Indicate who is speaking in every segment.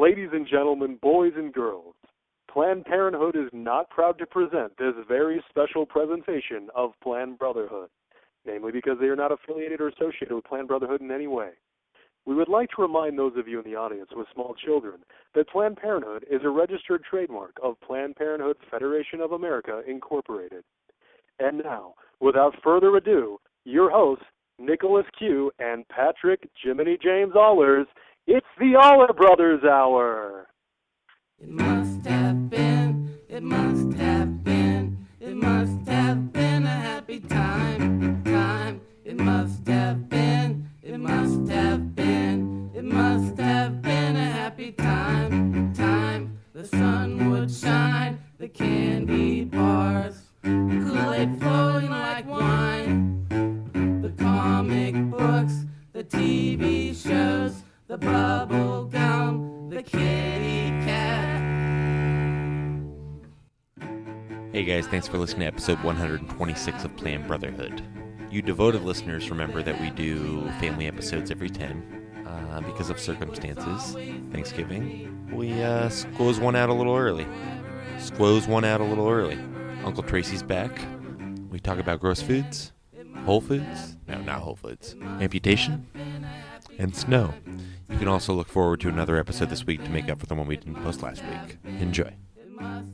Speaker 1: Ladies and gentlemen, boys and girls, Planned Parenthood is not proud to present this very special presentation of Planned Brotherhood, namely because they are not affiliated or associated with Planned Brotherhood in any way. We would like to remind those of you in the audience with small children that Planned Parenthood is a registered trademark of Planned Parenthood Federation of America, Incorporated. And now, without further ado, your hosts, Nicholas Q. and Patrick Jiminy James Allers, it's the Aller Brothers Hour.
Speaker 2: It must have been, it must have been, it must have been a happy time. It must have been, it must have been, it must have been a happy time. The sun would shine, the candy bars, Kool-Aid flowing like wine, the comic books, the TV shows, the bubble gum, the kitty cat.
Speaker 3: Hey guys, thanks for listening to episode 126 of Planned Brotherhood. You devoted listeners remember that we do family episodes every 10 because of circumstances. Thanksgiving, we squoze one out a little early. Uncle Tracy's back. We talk about gross foods, Whole Foods, no, not Whole Foods, amputation, and snow. You can also look forward to another episode this week to make up for the one we didn't post last week. Enjoy.
Speaker 4: I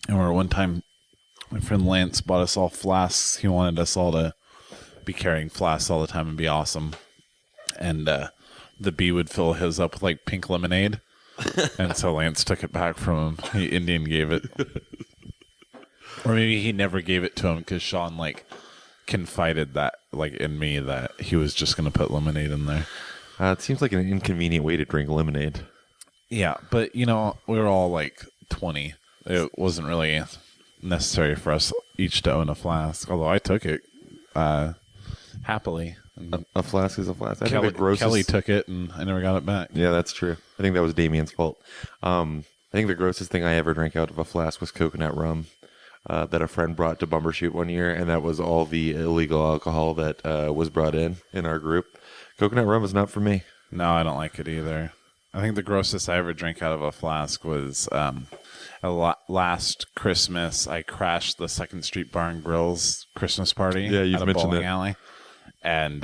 Speaker 4: remember one time my friend Lance bought us all flasks. He wanted us all to be carrying flasks all the time and be awesome. And the bee would fill his up with like pink lemonade. And so Lance took it back from him. Indian gave it. Or maybe he never gave it to him because Sean like confided that like in me that he was just going to put lemonade in there.
Speaker 3: It seems like an inconvenient way to drink lemonade.
Speaker 4: Yeah, but you know, we were all like 20. It wasn't really necessary for us each to own a flask, although I took it happily.
Speaker 3: A flask is a flask.
Speaker 4: Kelly took it, and I never got it back.
Speaker 3: Yeah, that's true. I think that was Damien's fault. I think the grossest thing I ever drank out of a flask was coconut rum that a friend brought to Bumbershoot one year, and that was all the illegal alcohol that was brought in our group. Coconut rum is not for me.
Speaker 4: No, I don't like it either. I think the grossest I ever drank out of a flask was last Christmas. I crashed the 2nd Street Bar and Grill's Christmas party
Speaker 3: at a
Speaker 4: bowling alley, and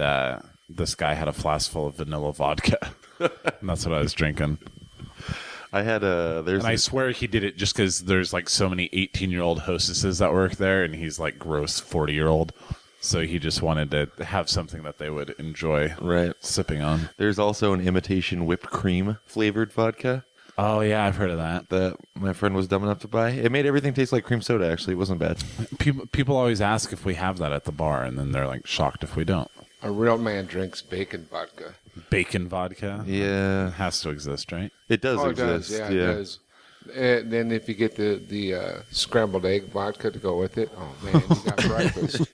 Speaker 4: this guy had a flask full of vanilla vodka, and that's what I was drinking.
Speaker 3: I had
Speaker 4: I swear he did it just because there's like so many 18-year-old hostesses that work there, and he's like gross 40-year-old. So he just wanted to have something that they would enjoy sipping on.
Speaker 3: There's also an imitation whipped cream flavored vodka.
Speaker 4: Oh, yeah, I've heard of that.
Speaker 3: My friend was dumb enough to buy. It made everything taste like cream soda, actually. It wasn't bad.
Speaker 4: People always ask if we have that at the bar, and then they're like shocked if we don't.
Speaker 5: A real man drinks bacon vodka.
Speaker 4: Bacon vodka?
Speaker 3: Yeah.
Speaker 4: It has to exist, right?
Speaker 3: It does
Speaker 5: exist.
Speaker 3: Yeah,
Speaker 5: it does. And then if you get the scrambled egg vodka to go with it, oh, man, you got breakfast.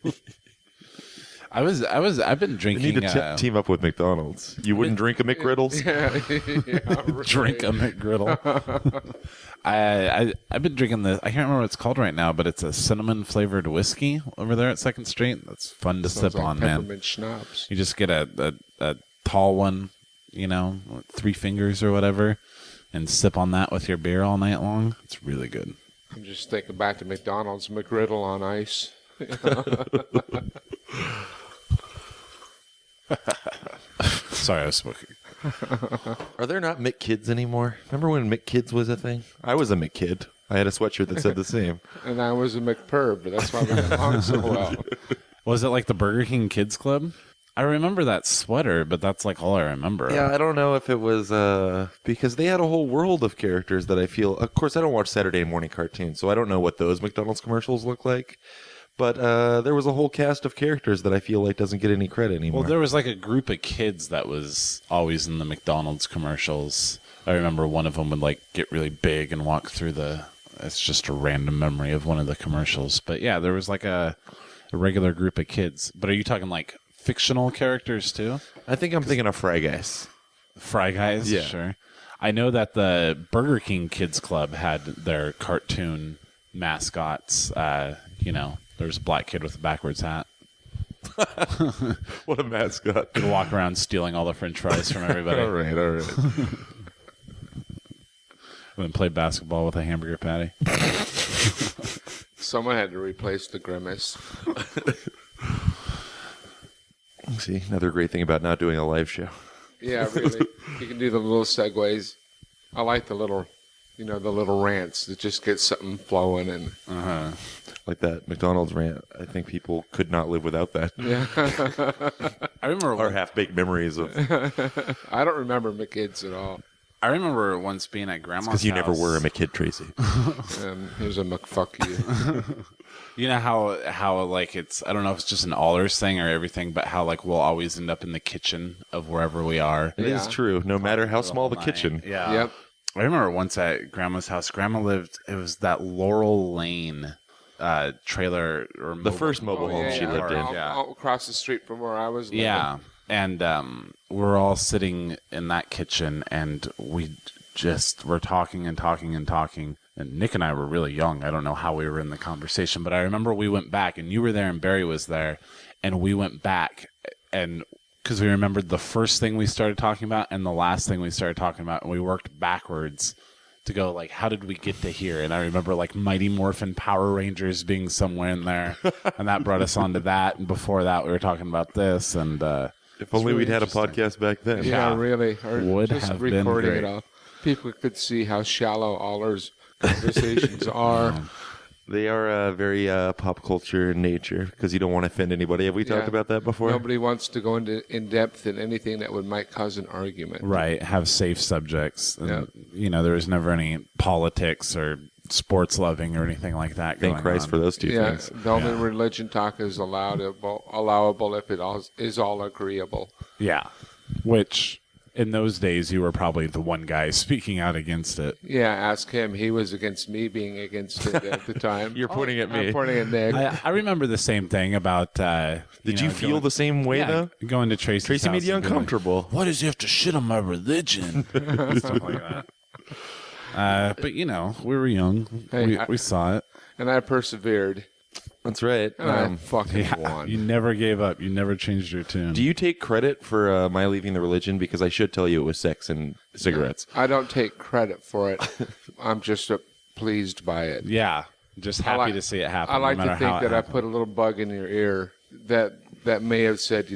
Speaker 4: I've been drinking.
Speaker 3: You need to team up with McDonald's. You wouldn't drink a McGriddles?
Speaker 5: Right.
Speaker 4: Drink a McGriddle. I've been drinking I can't remember what it's called right now, but it's a cinnamon flavored whiskey over there at 2nd Street. That's fun to sip on, man.
Speaker 5: Peppermint schnapps.
Speaker 4: You just get a tall one, 3 fingers or whatever, and sip on that with your beer all night long. It's really good.
Speaker 5: I'm just thinking back to McDonald's McGriddle on ice.
Speaker 4: Sorry, I was smoking.
Speaker 3: Are there not McKids anymore? Remember when McKids was a thing? I was a McKid. I had a sweatshirt that said the same.
Speaker 5: And I was a McPerb, but that's why we got along so well.
Speaker 4: Was it like the Burger King Kids Club? I remember that sweater, but that's like all I remember.
Speaker 3: Yeah, I don't know if it was because they had a whole world of characters that I feel. Of course, I don't watch Saturday morning cartoons, so I don't know what those McDonald's commercials look like. But there was a whole cast of characters that I feel like doesn't get any credit anymore.
Speaker 4: Well, there was like a group of kids that was always in the McDonald's commercials. I remember one of them would like get really big and walk through it's just a random memory of one of the commercials. But yeah, there was like a regular group of kids. But are you talking like fictional characters too?
Speaker 3: I think I'm thinking of Fry Guys.
Speaker 4: Fry Guys?
Speaker 3: Yeah.
Speaker 4: Sure. I know that the Burger King Kids Club had their cartoon mascots, There's a black kid with a backwards hat.
Speaker 3: What a mascot.
Speaker 4: Could walk around stealing all the French fries from everybody.
Speaker 3: All right.
Speaker 4: And then play basketball with a hamburger patty.
Speaker 5: Someone had to replace the grimace.
Speaker 3: See, another great thing about not doing a live show.
Speaker 5: Yeah, really. You can do the little segues. I like the little, the little rants that just get something flowing and.
Speaker 3: Like that McDonald's rant. I think people could not live without that.
Speaker 5: Yeah.
Speaker 4: I remember
Speaker 3: Our half-baked memories of...
Speaker 5: I don't remember my kids at all.
Speaker 4: I remember once being at Grandma's house.
Speaker 3: Because you never were a McKid, Tracy.
Speaker 5: Here's a McFuck you.
Speaker 4: You know how like it's, I don't know if it's just an Allers thing or everything, but how like we'll always end up in the kitchen of wherever we are.
Speaker 3: It is true, no matter how small the kitchen.
Speaker 4: Yeah.
Speaker 5: Yep.
Speaker 4: I remember once at Grandma's house, Grandma lived, it was that Laurel Lane trailer or
Speaker 3: The first mobile home she lived in.
Speaker 5: All across the street from where I was living.
Speaker 4: Yeah. And we're all sitting in that kitchen and we're talking and talking and talking. And Nick and I were really young. I don't know how we were in the conversation, but I remember we went back and you were there and Barry was there. And we went back and because we remembered the first thing we started talking about and the last thing we started talking about. And we worked backwards to go like, how did we get to here? And I remember like Mighty Morphin Power Rangers being somewhere in there. And that brought us onto that. And before that, we were talking about this. And
Speaker 3: if only we'd had a podcast back then.
Speaker 5: Yeah, really. Or
Speaker 4: Would
Speaker 5: just
Speaker 4: have been
Speaker 5: recording
Speaker 4: great.
Speaker 5: it all. People could see how shallow Allers conversations are.
Speaker 3: They are very pop culture in nature because you don't want to offend anybody. Have we talked about that before?
Speaker 5: Nobody wants to go in depth in anything that might cause an argument.
Speaker 4: right, have safe subjects. And,
Speaker 5: Yeah.
Speaker 4: there was never any politics or sports loving or anything like that
Speaker 3: Thank
Speaker 4: going
Speaker 3: Christ
Speaker 4: on.
Speaker 3: for those two
Speaker 5: Yeah,
Speaker 3: things.
Speaker 5: the only religion talk is allowable if it is all agreeable.
Speaker 4: Yeah, which in those days you were probably the one guy speaking out against it.
Speaker 5: Yeah, ask him. He was against me being against it at the time.
Speaker 3: You're pointing at me.
Speaker 5: I'm pointing at Nick.
Speaker 4: I remember the same thing about.
Speaker 3: Did you feel the same way, though?
Speaker 4: Going to Tracy's
Speaker 3: Tracy made
Speaker 4: house
Speaker 3: you
Speaker 4: and being like,
Speaker 3: uncomfortable.
Speaker 4: Why does he have to shit on my religion? Stuff like that. But we were young.
Speaker 5: Hey,
Speaker 4: We saw it.
Speaker 5: And I persevered.
Speaker 3: That's right.
Speaker 5: And I fucking won.
Speaker 4: You never gave up. You never changed your tune.
Speaker 3: Do you take credit for my leaving the religion? Because I should tell you it was sex and cigarettes.
Speaker 5: I don't take credit for it. I'm just pleased by it.
Speaker 4: Yeah, just happy to see it happen.
Speaker 5: I like
Speaker 4: no
Speaker 5: to
Speaker 4: matter how
Speaker 5: think
Speaker 4: it
Speaker 5: that I
Speaker 4: happened.
Speaker 5: put a little bug in your ear that may have said,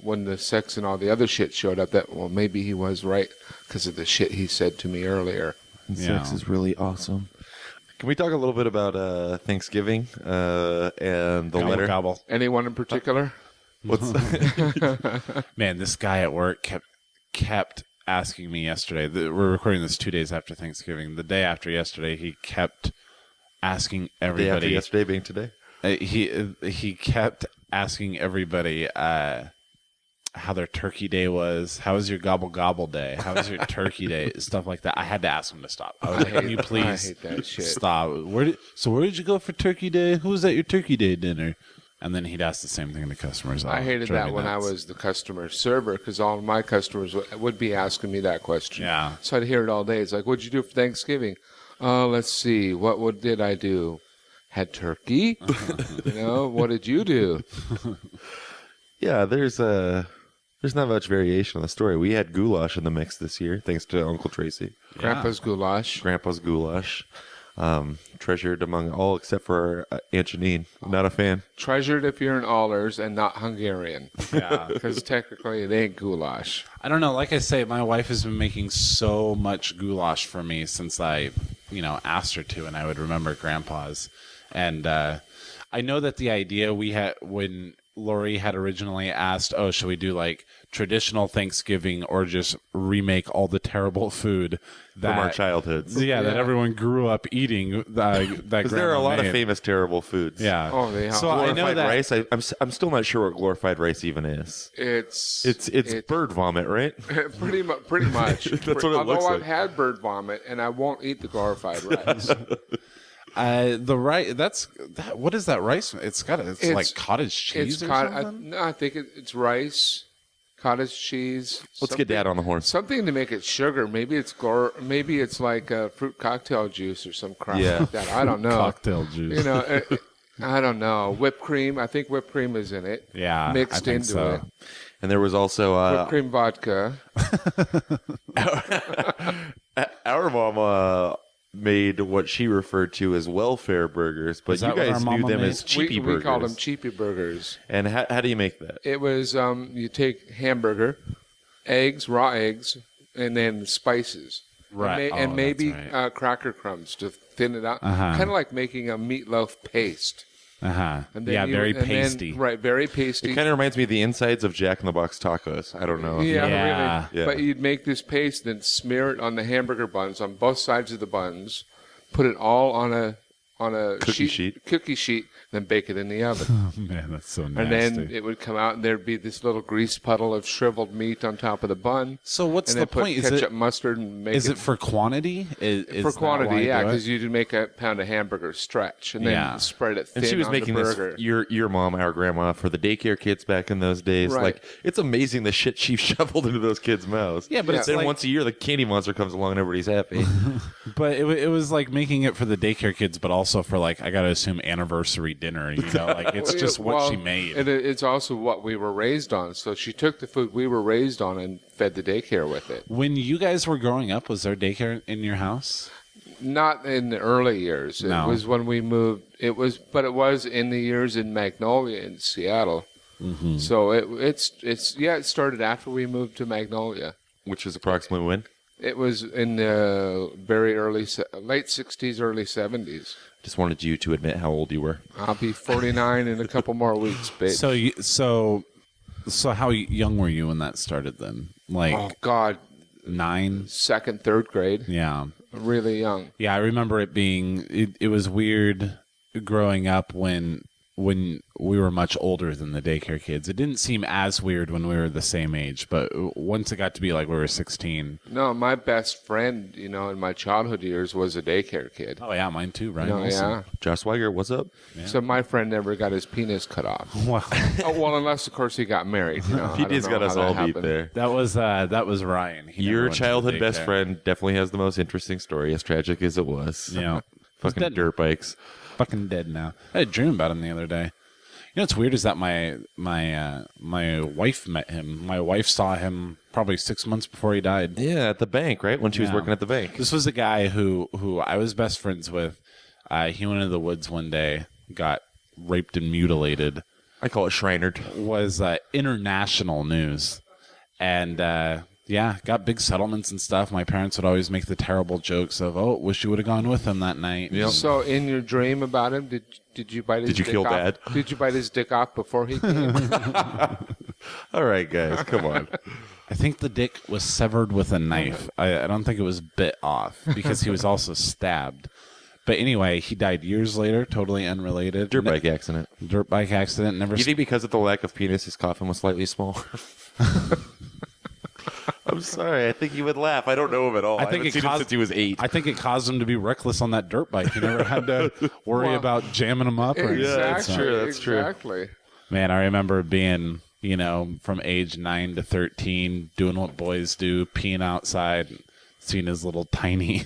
Speaker 5: when the sex and all the other shit showed up, that, well, maybe he was right because of the shit he said to me earlier.
Speaker 3: And
Speaker 4: Yeah.
Speaker 3: sex is really awesome. Can we talk a little bit about Thanksgiving and the
Speaker 4: Gobble,
Speaker 3: letter?
Speaker 4: gobble.
Speaker 5: Anyone in particular?
Speaker 3: What's
Speaker 4: Man, this guy at work kept asking me yesterday. We're recording this 2 days after Thanksgiving. The day after yesterday, he kept asking
Speaker 3: day after
Speaker 4: everybody.
Speaker 3: yesterday being today?
Speaker 4: He kept asking everybody how their turkey day was. How was your gobble gobble day? How was your turkey day? Stuff like that. I had to ask him to stop. I was like, can you please
Speaker 5: I hate that shit.
Speaker 4: stop? Where did you go for turkey day? Who was at your turkey day dinner? And then he'd ask the same thing to customers.
Speaker 5: I hated
Speaker 4: Drove
Speaker 5: that
Speaker 4: me
Speaker 5: when I
Speaker 4: nuts.
Speaker 5: was the customer server because all of my customers would be asking me that question.
Speaker 4: Yeah.
Speaker 5: So I'd hear it all day. It's like, what'd you do for Thanksgiving? Let's see. What did I do? Had turkey. What did you do?
Speaker 3: Yeah, there's not much variation on the story. We had goulash in the mix this year, thanks to Uncle Tracy.
Speaker 5: Grandpa's goulash.
Speaker 3: Grandpa's goulash. Treasured among all except for Aunt Janine. Not a fan.
Speaker 5: Treasured if you're in Allers and not Hungarian.
Speaker 4: Yeah.
Speaker 5: Because technically it ain't goulash.
Speaker 4: I don't know. Like I say, my wife has been making so much goulash for me since I, asked her to, and I would remember Grandpa's. And I know that the idea we had when Lori had originally asked, oh, should we do like traditional Thanksgiving or just remake all the terrible food that,
Speaker 3: From our childhoods.
Speaker 4: Yeah, that everyone grew up eating. That
Speaker 3: Because there are a lot of
Speaker 4: made.
Speaker 3: famous terrible foods.
Speaker 4: Yeah.
Speaker 5: Oh, they have
Speaker 4: So I know
Speaker 3: Glorified
Speaker 4: that.
Speaker 3: rice. I'm still not sure what glorified rice even is.
Speaker 5: It's
Speaker 3: bird vomit, right?
Speaker 5: pretty much.
Speaker 3: That's what it
Speaker 5: Although
Speaker 3: looks
Speaker 5: I've
Speaker 3: like.
Speaker 5: had bird vomit and I won't eat the glorified rice.
Speaker 4: The rice. What is that rice? It's like cottage cheese or something.
Speaker 5: I think it's rice, cottage cheese.
Speaker 3: Let's get Dad on the horn.
Speaker 5: Something to make it sugar. Maybe it's maybe it's like fruit cocktail juice or some crap
Speaker 3: Yeah.
Speaker 5: like that. I don't know.
Speaker 4: Cocktail juice.
Speaker 5: I don't know. Whipped cream. I think whipped cream is in it.
Speaker 4: Yeah,
Speaker 5: Mixed
Speaker 4: I think
Speaker 5: into
Speaker 4: so.
Speaker 5: it.
Speaker 3: And there was also
Speaker 5: Whipped cream vodka.
Speaker 3: our mama made what she referred to as welfare burgers, but
Speaker 4: Is
Speaker 3: you
Speaker 4: that what our
Speaker 3: guys knew
Speaker 4: mama
Speaker 3: them
Speaker 4: made?
Speaker 3: as cheapy burgers.
Speaker 5: We called them cheapy burgers.
Speaker 3: And how do you make that?
Speaker 5: It was you take hamburger, eggs, raw eggs, and then spices.
Speaker 4: Right.
Speaker 5: And
Speaker 4: Oh,
Speaker 5: maybe
Speaker 4: that's right.
Speaker 5: cracker crumbs to thin it out.
Speaker 4: Uh-huh.
Speaker 5: Kind of like making a meatloaf paste.
Speaker 4: Uh-huh.
Speaker 5: And then
Speaker 4: Yeah, very
Speaker 5: and then-
Speaker 4: pasty.
Speaker 5: right, very pasty.
Speaker 3: It kind of reminds me of the insides of Jack in the Box tacos. I don't know.
Speaker 5: Yeah,
Speaker 4: Yeah.
Speaker 5: really.
Speaker 3: Yeah.
Speaker 5: But you'd make this paste, then smear it on the hamburger buns on both sides of the buns, put it all on a
Speaker 3: Cookie sheet.
Speaker 5: cookie sheet, then bake it in the oven.
Speaker 4: Oh, man, that's so nasty.
Speaker 5: And then it would come out, and there'd be this little grease puddle of shriveled meat on top of the bun.
Speaker 4: So what's
Speaker 5: and
Speaker 4: the
Speaker 5: then put
Speaker 4: point?
Speaker 5: ketchup, mustard, and make
Speaker 4: Is it for quantity? Is
Speaker 5: for
Speaker 4: that
Speaker 5: quantity?
Speaker 4: why you
Speaker 5: Yeah,
Speaker 4: do it?
Speaker 5: because you'd make a pound of hamburger stretch, and then
Speaker 4: Yeah.
Speaker 5: spread it thin
Speaker 3: And she was
Speaker 5: on
Speaker 3: making
Speaker 5: the
Speaker 3: this,
Speaker 5: burger.
Speaker 3: your mom, our grandma, for the daycare kids back in those days.
Speaker 5: Right.
Speaker 3: Like, it's amazing the shit she shoveled into those kids' mouths.
Speaker 4: Yeah, but
Speaker 5: Yeah.
Speaker 4: it's
Speaker 3: then
Speaker 4: like,
Speaker 3: once a year, the candy monster comes along and everybody's happy.
Speaker 4: but it was like making it for the daycare kids, but also for like, I gotta assume anniversary dinner. You know, like it's just what she made.
Speaker 5: And it's also what we were raised on. So she took the food we were raised on and fed the daycare with it.
Speaker 4: When you guys were growing up, was there daycare in your house?
Speaker 5: Not in the early years. It
Speaker 4: No.
Speaker 5: was when we moved. It was in the years in Magnolia in Seattle.
Speaker 4: Mm-hmm.
Speaker 5: So it started after we moved to Magnolia.
Speaker 3: Which is approximately when?
Speaker 5: It was in the very late 60s, early 70s.
Speaker 3: Just wanted you to admit how old you were.
Speaker 5: I'll be 49 in a couple more weeks, bitch.
Speaker 4: So how young were you when that started then? Like
Speaker 5: Oh, God.
Speaker 4: 9?
Speaker 5: Second, third grade.
Speaker 4: Yeah.
Speaker 5: Really young.
Speaker 4: Yeah, I remember it being it was weird growing up when we were much older than the daycare kids. It didn't seem as weird when we were the same age, but once it got to be like we were 16.
Speaker 5: No, my best friend, in my childhood years was a daycare kid.
Speaker 4: Oh yeah, mine too, Ryan.
Speaker 5: No,
Speaker 4: Wilson.
Speaker 5: yeah.
Speaker 3: Josh Swigert, what's up?
Speaker 5: So my friend never got his penis cut off.
Speaker 4: Wow.
Speaker 5: Oh, well, unless of course he got married. I don't
Speaker 3: PD's
Speaker 5: know
Speaker 3: got
Speaker 5: how
Speaker 3: us
Speaker 5: that
Speaker 3: all beat
Speaker 5: happened.
Speaker 3: there.
Speaker 4: That was Ryan. He never
Speaker 3: Your
Speaker 4: went to the
Speaker 3: childhood best
Speaker 4: daycare.
Speaker 3: friend definitely has the most interesting story, as tragic as it was.
Speaker 4: Yeah.
Speaker 3: Fucking
Speaker 4: dead.
Speaker 3: dirt bikes.
Speaker 4: Fucking dead now. I had a dream about him the other day. You know what's weird is that my wife met him. My wife saw him probably 6 months before he died.
Speaker 3: Yeah, at the bank, right? When she was
Speaker 4: Yeah.
Speaker 3: working at the bank.
Speaker 4: This was a guy who I was best friends with. He went into the woods one day, got raped and mutilated.
Speaker 3: I call it Shrinerd.
Speaker 4: Was international news, and got big settlements and stuff. My parents would always make the terrible jokes of, "Oh, wish you would have gone with him that night."
Speaker 3: Yep.
Speaker 5: So in your dream about him, did you bite his
Speaker 3: Did you
Speaker 5: dick
Speaker 3: kill
Speaker 5: off?
Speaker 3: Dad?
Speaker 5: Did you bite his dick off before he came?
Speaker 3: All right, guys, come on.
Speaker 4: I think the dick was severed with a knife. I don't think it was bit off because he was also stabbed. But anyway, he died years later, totally unrelated.
Speaker 3: Dirt bike accident.
Speaker 4: Dirt bike accident. Never.
Speaker 3: You think because of the lack of penis, his coffin was slightly smaller? I'm sorry. I think he would laugh. I don't know him at all. I
Speaker 4: think
Speaker 3: haven't
Speaker 4: it
Speaker 3: seen him
Speaker 4: caused-
Speaker 3: since he was 8.
Speaker 4: I think it caused him to be reckless on that dirt bike. He never had to worry about jamming him up. Or
Speaker 3: Yeah, that's
Speaker 5: exactly.
Speaker 3: true, that's true.
Speaker 5: Exactly.
Speaker 4: Man, I remember being, from age 9 to 13, doing what boys do, peeing outside, seeing his little tiny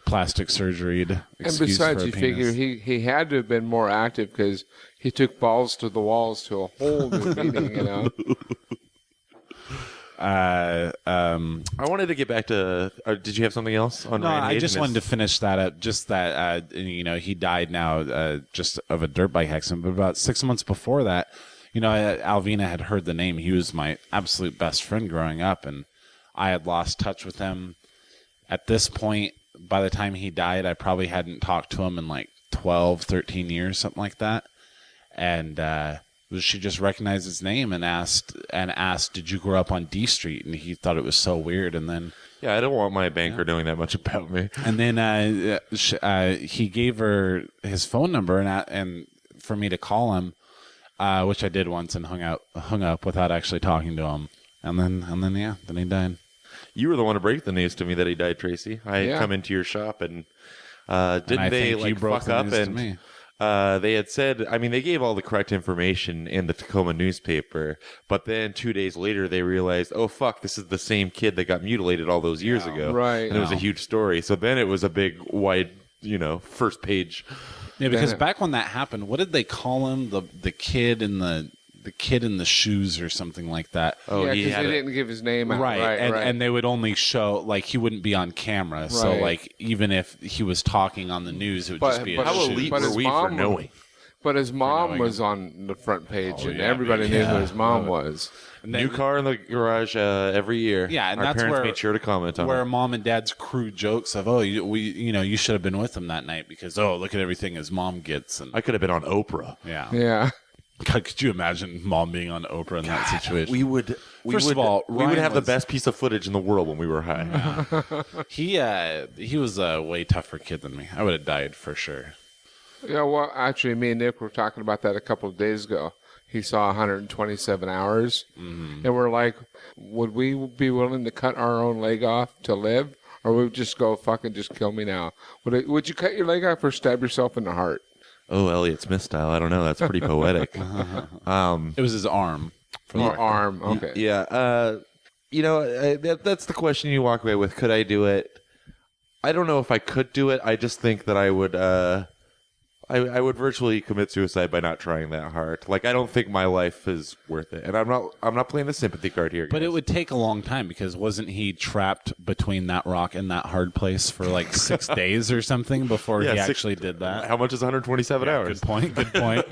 Speaker 4: plastic surgery.
Speaker 5: And besides, you figure he had to have been more active because he took balls to the walls to a whole new meaning,
Speaker 3: I wanted to get back to. Did you have something else on
Speaker 4: No,
Speaker 3: Randy
Speaker 4: I just
Speaker 3: Hayden?
Speaker 4: wanted to finish that up. Just that, he died now just of a dirt bike accident. But about 6 months before that, Alvina had heard the name. He was my absolute best friend growing up, and I had lost touch with him. At this point, by the time he died, I probably hadn't talked to him in like 12, 13 years, something like that. And she just recognized his name and asked, "Did you grow up on D Street?" And he thought it was so weird. And then,
Speaker 3: Yeah, I don't want my banker knowing that much about me.
Speaker 4: and then he gave her his phone number and for me to call him, which I did once and hung up without actually talking to him. And then he died.
Speaker 3: You were the one to break the news to me that he died, Tracy. I had come into your shop and didn't
Speaker 4: I
Speaker 3: they
Speaker 4: think you
Speaker 3: like
Speaker 4: broke
Speaker 3: fuck
Speaker 4: the
Speaker 3: up
Speaker 4: news to
Speaker 3: and
Speaker 4: me.
Speaker 3: they had said, I mean, they gave all the correct information in the Tacoma newspaper, but then 2 days later they realized, oh fuck, this is the same kid that got mutilated all those years ago,
Speaker 5: right.
Speaker 3: And it was a huge story. So then it was a big, wide, first page
Speaker 4: Yeah, because
Speaker 5: Then
Speaker 4: back when that happened, what did they call him? The kid in the kid in the shoes or something like that.
Speaker 3: Oh,
Speaker 5: yeah,
Speaker 3: he
Speaker 5: because
Speaker 3: had
Speaker 5: they
Speaker 3: it.
Speaker 5: didn't give his name out.
Speaker 4: Right,
Speaker 5: Right,
Speaker 4: and,
Speaker 5: right.
Speaker 4: and they would only show, like, he wouldn't be on camera. So,
Speaker 5: Right.
Speaker 4: like, even if he was talking on the news, it would just be
Speaker 5: but
Speaker 3: How
Speaker 4: his
Speaker 3: elite
Speaker 4: shoes.
Speaker 5: but
Speaker 3: were
Speaker 5: his
Speaker 3: we for
Speaker 5: mom-
Speaker 3: knowing?
Speaker 5: But his mom
Speaker 4: knowing
Speaker 5: was on the front page, and
Speaker 4: yeah,
Speaker 5: everybody
Speaker 4: dude.
Speaker 5: knew who
Speaker 4: Yeah.
Speaker 5: his mom was.
Speaker 4: And
Speaker 3: New car in the garage every year.
Speaker 4: Yeah, and
Speaker 3: our
Speaker 4: that's
Speaker 3: parents
Speaker 4: where-
Speaker 3: made sure to comment on
Speaker 4: where
Speaker 3: it.
Speaker 4: mom and dad's crude jokes of, you should have been with him that night because, look at everything his mom gets. And
Speaker 3: I could have been on Oprah.
Speaker 4: yeah.
Speaker 5: Yeah.
Speaker 4: God, could you imagine mom being on Oprah in that situation?
Speaker 3: We would.
Speaker 4: First of all,
Speaker 3: we would
Speaker 4: Ryan
Speaker 3: have
Speaker 4: was-
Speaker 3: the best piece of footage in the world when we were high.
Speaker 4: He was a way tougher kid than me. I would have died for sure.
Speaker 5: Yeah, well, actually, me and Nick were talking about that a couple of days ago. He saw 127 hours, and we're like, would we be willing to cut our own leg off to live, or would we just go fucking just kill me now? Would you cut your leg off or stab yourself in the heart?
Speaker 3: Oh, Elliot Smith style. I don't know. That's pretty poetic.
Speaker 4: It was his arm.
Speaker 5: Or arm? Okay.
Speaker 3: Yeah. That's the question you walk away with. Could I do it? I don't know if I could do it. I just think that I would. I would virtually commit suicide by not trying that hard. Like, I don't think my life is worth it, and I'm not playing the sympathy card here.
Speaker 4: But
Speaker 3: guys.
Speaker 4: it would take a long time because wasn't he trapped between that rock and that hard place for like 6 days or something before he actually did that?
Speaker 3: How much is 127 hours?
Speaker 4: Good point. Good point.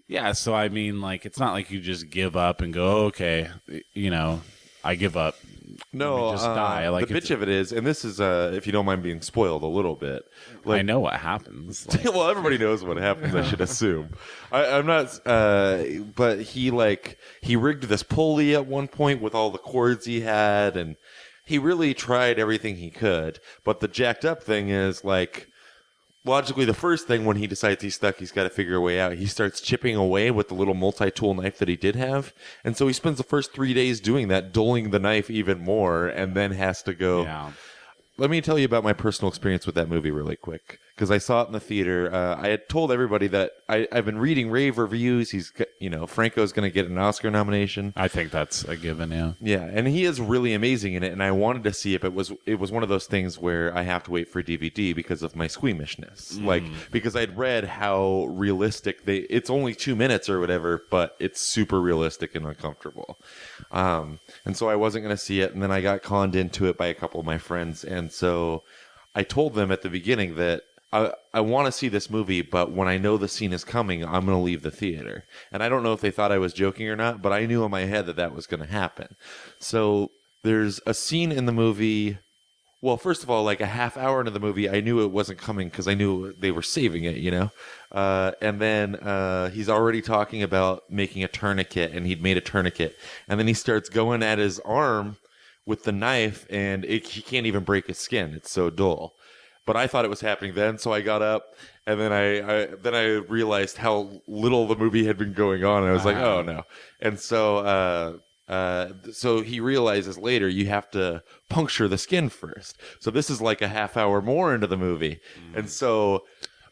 Speaker 4: Yeah. So I mean, like, it's not like you just give up and go, okay, I give up.
Speaker 3: No,
Speaker 4: just die. Like,
Speaker 3: the bitch of it is, and this is, if you don't mind being spoiled a little bit.
Speaker 4: I know what happens. Like,
Speaker 3: Well, everybody knows what happens. I should assume. I'm not, but he rigged this pulley at one point with all the cords he had, and he really tried everything he could. But the jacked up thing is, like, logically, the first thing when he decides he's stuck, he's got to figure a way out. He starts chipping away with the little multi-tool knife that he did have. And so he spends the first 3 days doing that, dulling the knife even more, and then has to go.
Speaker 4: yeah.
Speaker 3: Let me tell you about my personal experience with that movie really quick, because I saw it in the theater. I had told everybody that I've been reading rave reviews. Franco's going to get an Oscar nomination.
Speaker 4: I think that's a given. Yeah.
Speaker 3: Yeah, and he is really amazing in it, and I wanted to see if it was one of those things where I have to wait for DVD because of my squeamishness. Like, because I'd read how realistic it's only 2 minutes or whatever, but it's super realistic and uncomfortable. And so I wasn't going to see it, and then I got conned into it by a couple of my friends, and so I told them at the beginning that I want to see this movie, but when I know the scene is coming, I'm going to leave the theater. And I don't know if they thought I was joking or not, but I knew in my head that was going to happen. So there's a scene in the movie. Well, first of all, like a half hour into the movie, I knew it wasn't coming because I knew they were saving it, and then he's already talking about making a tourniquet, and he'd made a tourniquet. And then he starts going at his arm with the knife, and he can't even break his skin. It's so dull. But I thought it was happening then, so I got up, and then I realized how little the movie had been going on, and I was like, oh no. And so so he realizes later you have to puncture the skin first. So this is like a half hour more into the movie. And so,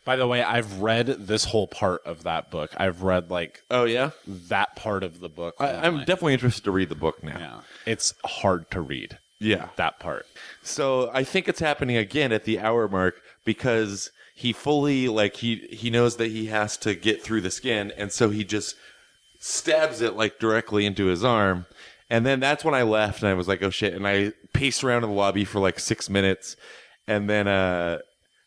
Speaker 4: By the way, I've read this whole part of that book. I've read like
Speaker 3: oh yeah,
Speaker 4: that part of the book.
Speaker 3: I'm definitely interested to read the book now.
Speaker 4: Yeah, it's hard to read.
Speaker 3: Yeah.
Speaker 4: That part.
Speaker 3: So I think it's happening again at the hour mark because he fully, like, he knows that he has to get through the skin, and so he just stabs it like directly into his arm. And then that's when I left, and I was like, oh shit. And I paced around in the lobby for like 6 minutes, and then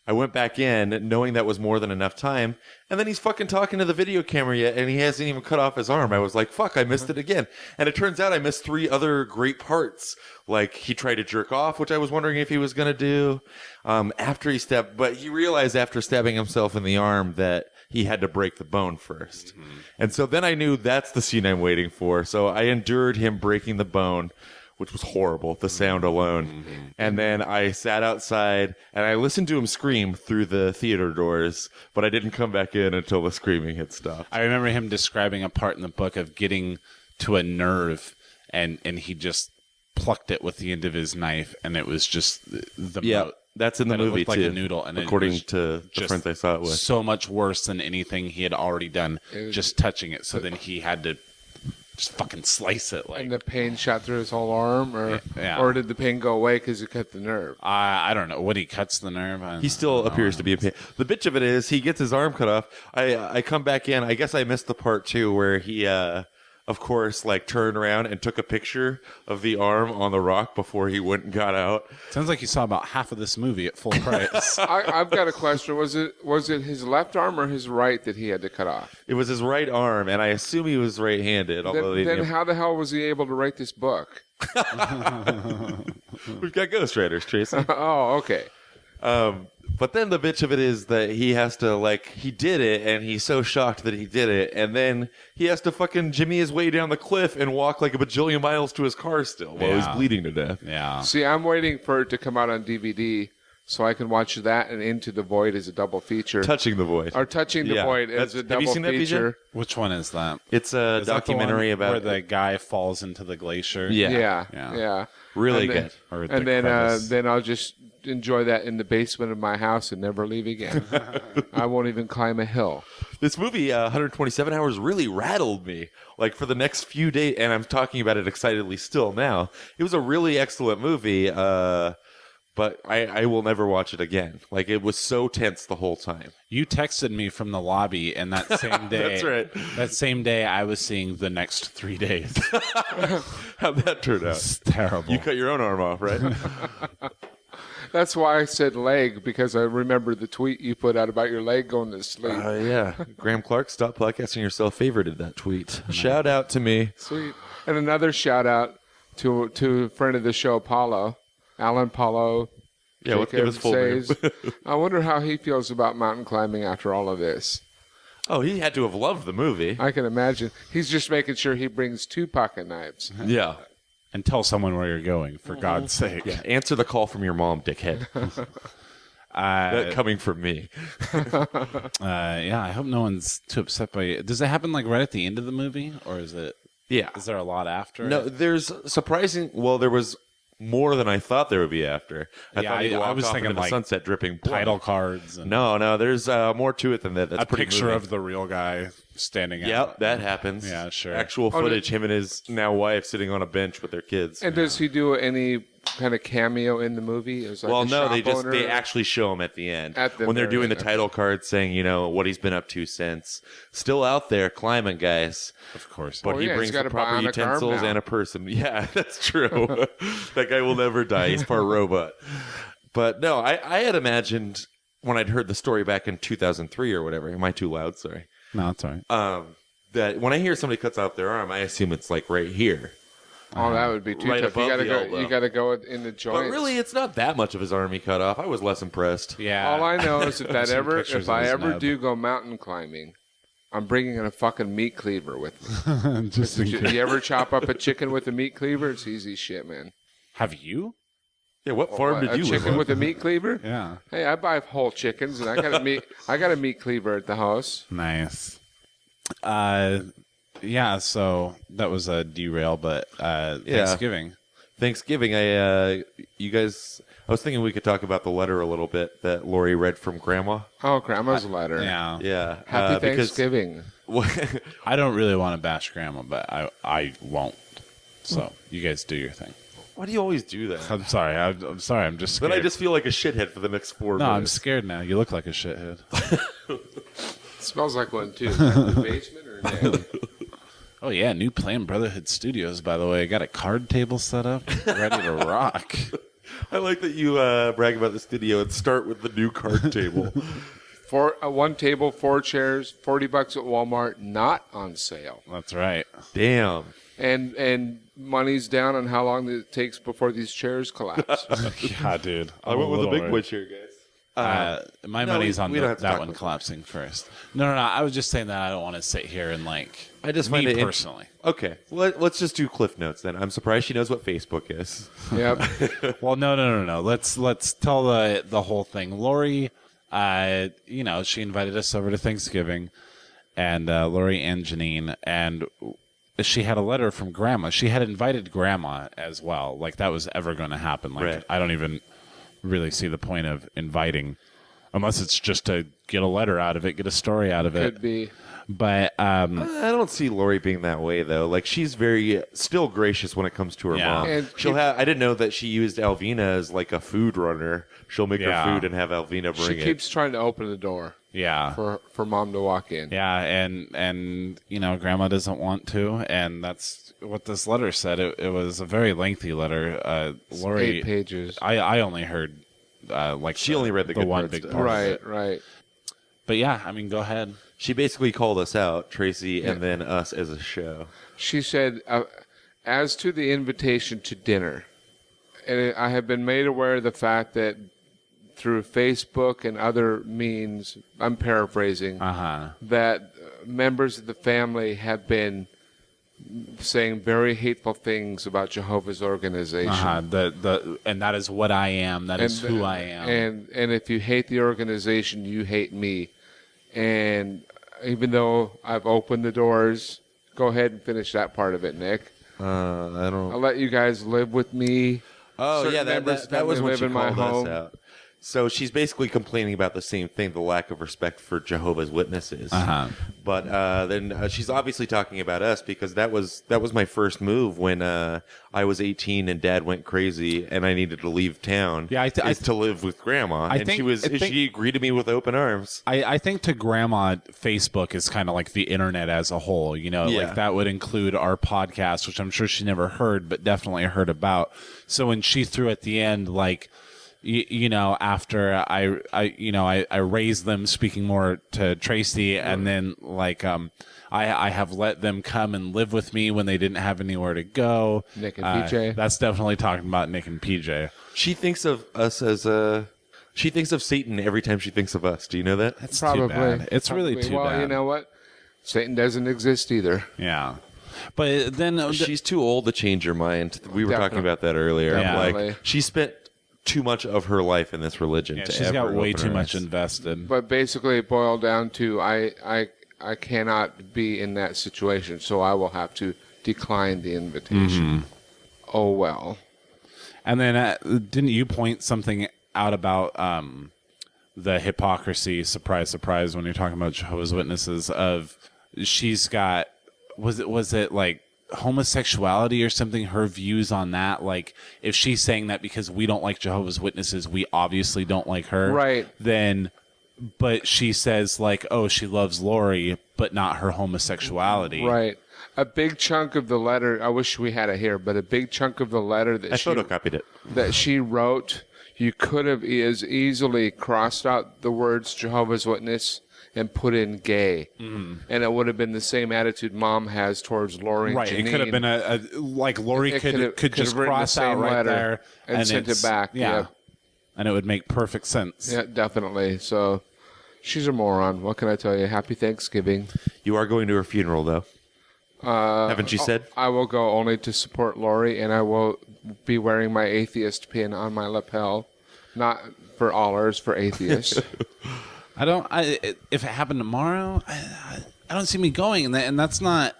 Speaker 3: I went back in knowing that was more than enough time. And then he's fucking talking to the video camera yet, and he hasn't even cut off his arm. I was like, fuck, I missed it again. And it turns out I missed 3 other great parts. Like, he tried to jerk off, which I was wondering if he was going to do after he stabbed. But he realized after stabbing himself in the arm that he had to break the bone first. Mm-hmm. And so then I knew that's the scene I'm waiting for. So I endured him breaking the bone, which was horrible, the sound alone. Mm-hmm. And then I sat outside, and I listened to him scream through the theater doors, but I didn't come back in until the screaming had stopped.
Speaker 4: I remember him describing a part in the book of getting to a nerve, and he just plucked it with the end of his knife, and it was just the
Speaker 3: that's in the movie,
Speaker 4: it looked
Speaker 3: too.
Speaker 4: like a noodle, and
Speaker 3: according to the friends I saw it with.
Speaker 4: So much worse than anything he had already done, just touching it. So then he had to just fucking slice it.
Speaker 5: And the pain shot through his whole arm, or
Speaker 4: Yeah.
Speaker 5: or did the pain go away because he cut the nerve?
Speaker 4: I don't know. What, he cuts the nerve?
Speaker 3: He still appears to be a pain. The bitch of it is he gets his arm cut off. I come back in. I guess I missed the part too where he of course like turned around and took a picture of the arm on the rock before he went and got out.
Speaker 4: Sounds like you saw about half of this movie at full price.
Speaker 5: I've got a question. Was it his left arm or his right that he had to cut off?
Speaker 3: It was his right arm, and I assume he was right-handed. Although
Speaker 5: Then how the hell was he able to write this book?
Speaker 3: we've got ghostwriters, Tracy.
Speaker 5: Oh, okay.
Speaker 3: But then the bitch of it is that he has to, like, he did it, and he's so shocked that he did it, and then he has to fucking jimmy his way down the cliff and walk like a bajillion miles to his car still while he's bleeding to death.
Speaker 4: Yeah.
Speaker 5: See, I'm waiting for it to come out on DVD so I can watch that and Into the Void as a double feature.
Speaker 3: Touching the Void.
Speaker 5: Or Touching the Void as a
Speaker 3: Have
Speaker 5: double
Speaker 3: you seen that, BJ?
Speaker 5: feature.
Speaker 4: Which one is that?
Speaker 3: It's a
Speaker 4: Is that the
Speaker 3: documentary
Speaker 4: one
Speaker 3: about
Speaker 4: where the guy falls into the glacier.
Speaker 5: Yeah.
Speaker 3: Really
Speaker 5: And then-
Speaker 3: good.
Speaker 4: Or the
Speaker 5: And then
Speaker 4: crevice.
Speaker 5: then I'll just enjoy that in the basement of my house and never leave again. I won't even climb a hill.
Speaker 3: This movie, 127 Hours, really rattled me. Like, for the next few days, and I'm talking about it excitedly still now. It was a really excellent movie, but I will never watch it again. Like, it was so tense the whole time.
Speaker 4: You texted me from the lobby, and that same day,
Speaker 3: That's right.
Speaker 4: That same day, I was seeing The Next 3 Days.
Speaker 3: How'd that turn out?
Speaker 4: It's terrible.
Speaker 3: You cut your own arm off, right?
Speaker 5: That's why I said leg, because I remember the tweet you put out about your leg going to sleep.
Speaker 3: Yeah. Graham Clark, stop podcasting yourself, favorited that tweet. Shout out to me.
Speaker 5: Sweet. And another shout out to a friend of the show, Paulo, Alan Paulo.
Speaker 3: Yeah, let's give his full name.
Speaker 5: I wonder how he feels about mountain climbing after all of this.
Speaker 3: Oh, he had to have loved the movie.
Speaker 5: I can imagine. He's just making sure he brings 2 pocket knives.
Speaker 3: Yeah.
Speaker 4: And tell someone where you're going, for God's sake.
Speaker 3: Yeah. Answer the call from your mom, dickhead. That coming from me.
Speaker 4: Yeah, I hope no one's too upset by it. Does it happen like right at the end of the movie, or is it?
Speaker 3: Yeah.
Speaker 4: Is there a lot after?
Speaker 3: No, there's surprising. Well, there was more than I thought there would be after.
Speaker 4: I was thinking
Speaker 3: into the
Speaker 4: like
Speaker 3: sunset dripping blood.
Speaker 4: title cards. And
Speaker 3: No, there's more to it than that. That's
Speaker 4: a
Speaker 3: pretty
Speaker 4: picture
Speaker 3: moving.
Speaker 4: of the real guy standing out.
Speaker 3: Yep, that happens.
Speaker 4: Yeah, sure.
Speaker 3: Actual footage, him and his now wife sitting on a bench with their kids.
Speaker 5: And does he do any kind of cameo in the movie? As like
Speaker 3: Well,
Speaker 5: a
Speaker 3: no,
Speaker 5: shop owner?
Speaker 3: they actually show him at the end
Speaker 5: At the
Speaker 3: when they're
Speaker 5: very
Speaker 3: doing the
Speaker 5: end,
Speaker 3: title card, saying what he's been up to since. Still out there climbing, guys.
Speaker 4: Of course.
Speaker 3: But he
Speaker 5: he's
Speaker 3: brings
Speaker 5: got
Speaker 3: the
Speaker 5: a
Speaker 3: proper
Speaker 5: bionic arm
Speaker 3: utensils
Speaker 5: now.
Speaker 3: and a person. Yeah, that's true. That guy will never die. He's part robot. But no, I had imagined when I'd heard the story back in 2003 or whatever. Am I too loud? Sorry.
Speaker 4: No, it's all right.
Speaker 3: That when I hear somebody cuts off their arm, I assume it's like right here.
Speaker 5: Oh, that would be too
Speaker 3: Right
Speaker 5: tough. You
Speaker 3: above
Speaker 5: gotta
Speaker 3: the
Speaker 5: go.
Speaker 3: elbow.
Speaker 5: You gotta go in the joints.
Speaker 3: But really, it's not that much of his arm he cut off. I was less impressed.
Speaker 4: Yeah.
Speaker 5: All I know is
Speaker 4: I've seen pictures
Speaker 5: if
Speaker 4: of
Speaker 5: I
Speaker 4: his
Speaker 5: ever
Speaker 4: nub.
Speaker 5: do go mountain climbing, I'm bringing in a fucking meat cleaver with me.
Speaker 4: Just in case.
Speaker 5: You ever chop up a chicken with a meat cleaver? It's easy shit, man.
Speaker 4: Have you?
Speaker 3: Yeah, what farm did
Speaker 5: a
Speaker 3: you live
Speaker 5: chicken
Speaker 3: on?
Speaker 5: with a meat cleaver?
Speaker 4: Yeah.
Speaker 5: Hey, I buy whole chickens, and I got a meat cleaver at the house.
Speaker 4: Nice. Yeah, so that was a derail, but Thanksgiving.
Speaker 3: Thanksgiving, you guys, I was thinking we could talk about the letter a little bit that Lori read from Grandma.
Speaker 5: Oh, Grandma's letter.
Speaker 4: Yeah.
Speaker 3: Yeah.
Speaker 5: Happy
Speaker 3: because-
Speaker 5: Thanksgiving.
Speaker 4: I don't really want to bash Grandma, but I won't. So you guys do your thing.
Speaker 3: Why do you always do that?
Speaker 4: I'm sorry. I'm sorry. I'm just scared.
Speaker 3: Then I just feel like a shithead for the next 4
Speaker 4: No, I'm
Speaker 3: minutes.
Speaker 4: scared now. You look like a shithead.
Speaker 5: Smells like one too. Is that in the basement or no?
Speaker 4: Oh yeah, new Plan Brotherhood Studios, by the way. I got a card table set up, ready to rock.
Speaker 3: I like that you brag about the studio and start with the new card table.
Speaker 5: For one table, 4 chairs, $40 at Walmart, not on sale.
Speaker 4: That's right.
Speaker 3: Damn.
Speaker 5: And money's down on how long it takes before these chairs collapse.
Speaker 4: Yeah, dude.
Speaker 3: I went with the big boy chair, guys.
Speaker 4: My
Speaker 3: no,
Speaker 4: money's on
Speaker 3: we don't have to
Speaker 4: that
Speaker 3: talk
Speaker 4: one
Speaker 3: about
Speaker 4: collapsing first. No. I was just saying that I don't want to sit here and
Speaker 3: I just find
Speaker 4: me
Speaker 3: it
Speaker 4: personally.
Speaker 3: Okay, let's just do Cliff Notes then. I'm surprised she knows what Facebook is.
Speaker 5: Yep.
Speaker 4: Well, no. Let's tell the whole thing. Lori, she invited us over to Thanksgiving, and Lori and Janine, and she had a letter from Grandma. She had invited Grandma as well. Like that was ever going to happen. Like
Speaker 3: Right.
Speaker 4: I don't even really see the point of inviting unless it's just to get a letter out of it, get a story out of it.
Speaker 5: Could be.
Speaker 4: But
Speaker 3: I don't see Lori being that way though. Like she's very still gracious when it comes to her
Speaker 4: Yeah.
Speaker 3: mom.
Speaker 5: And
Speaker 3: She'll have. I didn't know that she used Alvina as like a food runner. She'll make
Speaker 4: Yeah.
Speaker 3: her food and have Alvina bring
Speaker 5: She
Speaker 3: it.
Speaker 5: keeps trying to open the door
Speaker 4: yeah,
Speaker 5: for mom to walk in.
Speaker 4: yeah, and Grandma doesn't want to, and that's what this letter said. It was a very lengthy letter. Lori,
Speaker 5: 8 pages.
Speaker 4: I only heard
Speaker 3: She only read the good
Speaker 4: one
Speaker 3: parts,
Speaker 4: big
Speaker 3: though.
Speaker 4: part. of
Speaker 5: Right,
Speaker 4: it.
Speaker 5: right.
Speaker 4: But yeah, I mean, go ahead.
Speaker 3: She basically called us out, Tracy, and then us as a show.
Speaker 5: She said, as to the invitation to dinner, and I have been made aware of the fact that through Facebook and other means, I'm paraphrasing, that members of the family have been saying very hateful things about Jehovah's organization.
Speaker 4: And that is what I am. That is who I am.
Speaker 5: And if you hate the organization, you hate me. And even though I've opened the doors, go ahead and finish that part of it, Nick.
Speaker 3: I don't.
Speaker 5: I'll let you guys live with me.
Speaker 3: Oh
Speaker 5: Certain
Speaker 3: yeah,
Speaker 5: members of
Speaker 3: that was
Speaker 5: family
Speaker 3: when she
Speaker 5: live in my
Speaker 3: called us
Speaker 5: home.
Speaker 3: out. So she's basically complaining about the same thing, the lack of respect for Jehovah's Witnesses. But then she's obviously talking about us because that was my first move when I was 18 and Dad went crazy and I needed to leave town.
Speaker 4: Yeah,
Speaker 3: to live with Grandma, and she greeted me with open arms.
Speaker 4: I think to Grandma, Facebook is kind of like the internet as a whole. Like that would include our podcast, which I'm sure she never heard, but definitely heard about. So when she threw at the end, like, after I raised them, speaking more to Tracy, and then like I have let them come and live with me when they didn't have anywhere to go.
Speaker 5: Nick and PJ.
Speaker 4: That's definitely talking about Nick and PJ.
Speaker 3: She thinks of us as she thinks of Satan every time she thinks of us. Do you know that?
Speaker 4: That's
Speaker 5: Probably.
Speaker 4: too bad. It's really too
Speaker 5: well,
Speaker 4: bad.
Speaker 5: you know what? Satan doesn't exist either.
Speaker 4: Yeah. But then
Speaker 3: She's too old to change her mind. We were talking about that earlier.
Speaker 5: Definitely.
Speaker 3: Like she spent too much of her life in this religion.
Speaker 4: yeah,
Speaker 3: to
Speaker 4: she's
Speaker 3: ever
Speaker 4: got way
Speaker 3: open
Speaker 4: too
Speaker 3: her
Speaker 4: much
Speaker 3: eyes.
Speaker 4: invested.
Speaker 5: But basically, it boiled down to I cannot be in that situation, so I will have to decline the invitation. Oh well.
Speaker 4: And then didn't you point something out about the hypocrisy, surprise, surprise, when you're talking about Jehovah's Witnesses, of she's got, was it like homosexuality or something, her views on that? Like, if she's saying that because we don't like Jehovah's Witnesses, we obviously don't like her.
Speaker 5: Right.
Speaker 4: Then, but she says like, oh, she loves Lori, but not her homosexuality.
Speaker 5: Right. A big chunk of the letter, I wish we had it here, but a big chunk of the letter that
Speaker 3: I photocopied it.
Speaker 5: that she wrote, you could have as easily crossed out the words Jehovah's Witness and put in gay. And it would have been the same attitude Mom has towards Lori and
Speaker 4: Right.
Speaker 5: Janine.
Speaker 4: It could have been a like Lori
Speaker 5: It
Speaker 4: could
Speaker 5: could
Speaker 4: just
Speaker 5: have written the
Speaker 4: cross out
Speaker 5: same
Speaker 4: right
Speaker 5: letter
Speaker 4: there
Speaker 5: and sent it
Speaker 4: it's-
Speaker 5: back.
Speaker 4: Yeah.
Speaker 5: Yep.
Speaker 4: And it would make perfect sense.
Speaker 5: Yeah, definitely. So she's a moron. What can I tell you? Happy Thanksgiving.
Speaker 3: You are going to her funeral, though. Haven't you said?
Speaker 5: I will go only to support Lori, and I will be wearing my atheist pin on my lapel. Not for allers, for atheists.
Speaker 4: If it happened tomorrow, I don't see me going, and that's not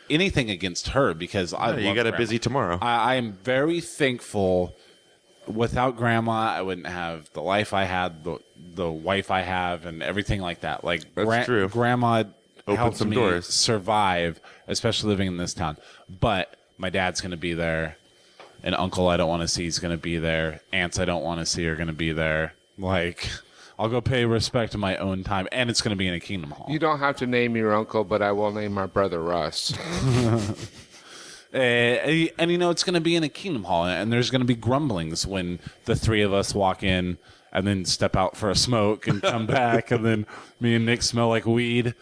Speaker 4: anything against her, because I
Speaker 3: You
Speaker 4: love
Speaker 3: got a
Speaker 4: Grandma.
Speaker 3: busy tomorrow.
Speaker 4: I am very thankful. Without Grandma, I wouldn't have the life I had, the wife I have, and everything like that. Like
Speaker 3: That's true.
Speaker 4: Grandma helped
Speaker 3: some
Speaker 4: me
Speaker 3: doors.
Speaker 4: survive, especially living in this town. But my dad's going to be there. An uncle I don't want to see is going to be there. Aunts I don't want to see are going to be there. Like, I'll go pay respect in my own time, and it's going to be in a Kingdom Hall.
Speaker 5: You don't have to name your uncle, but I will name my brother Russ.
Speaker 4: And it's going to be in a Kingdom Hall, and there's going to be grumblings when the three of us walk in and then step out for a smoke and come back, and then me and Nick smell like weed.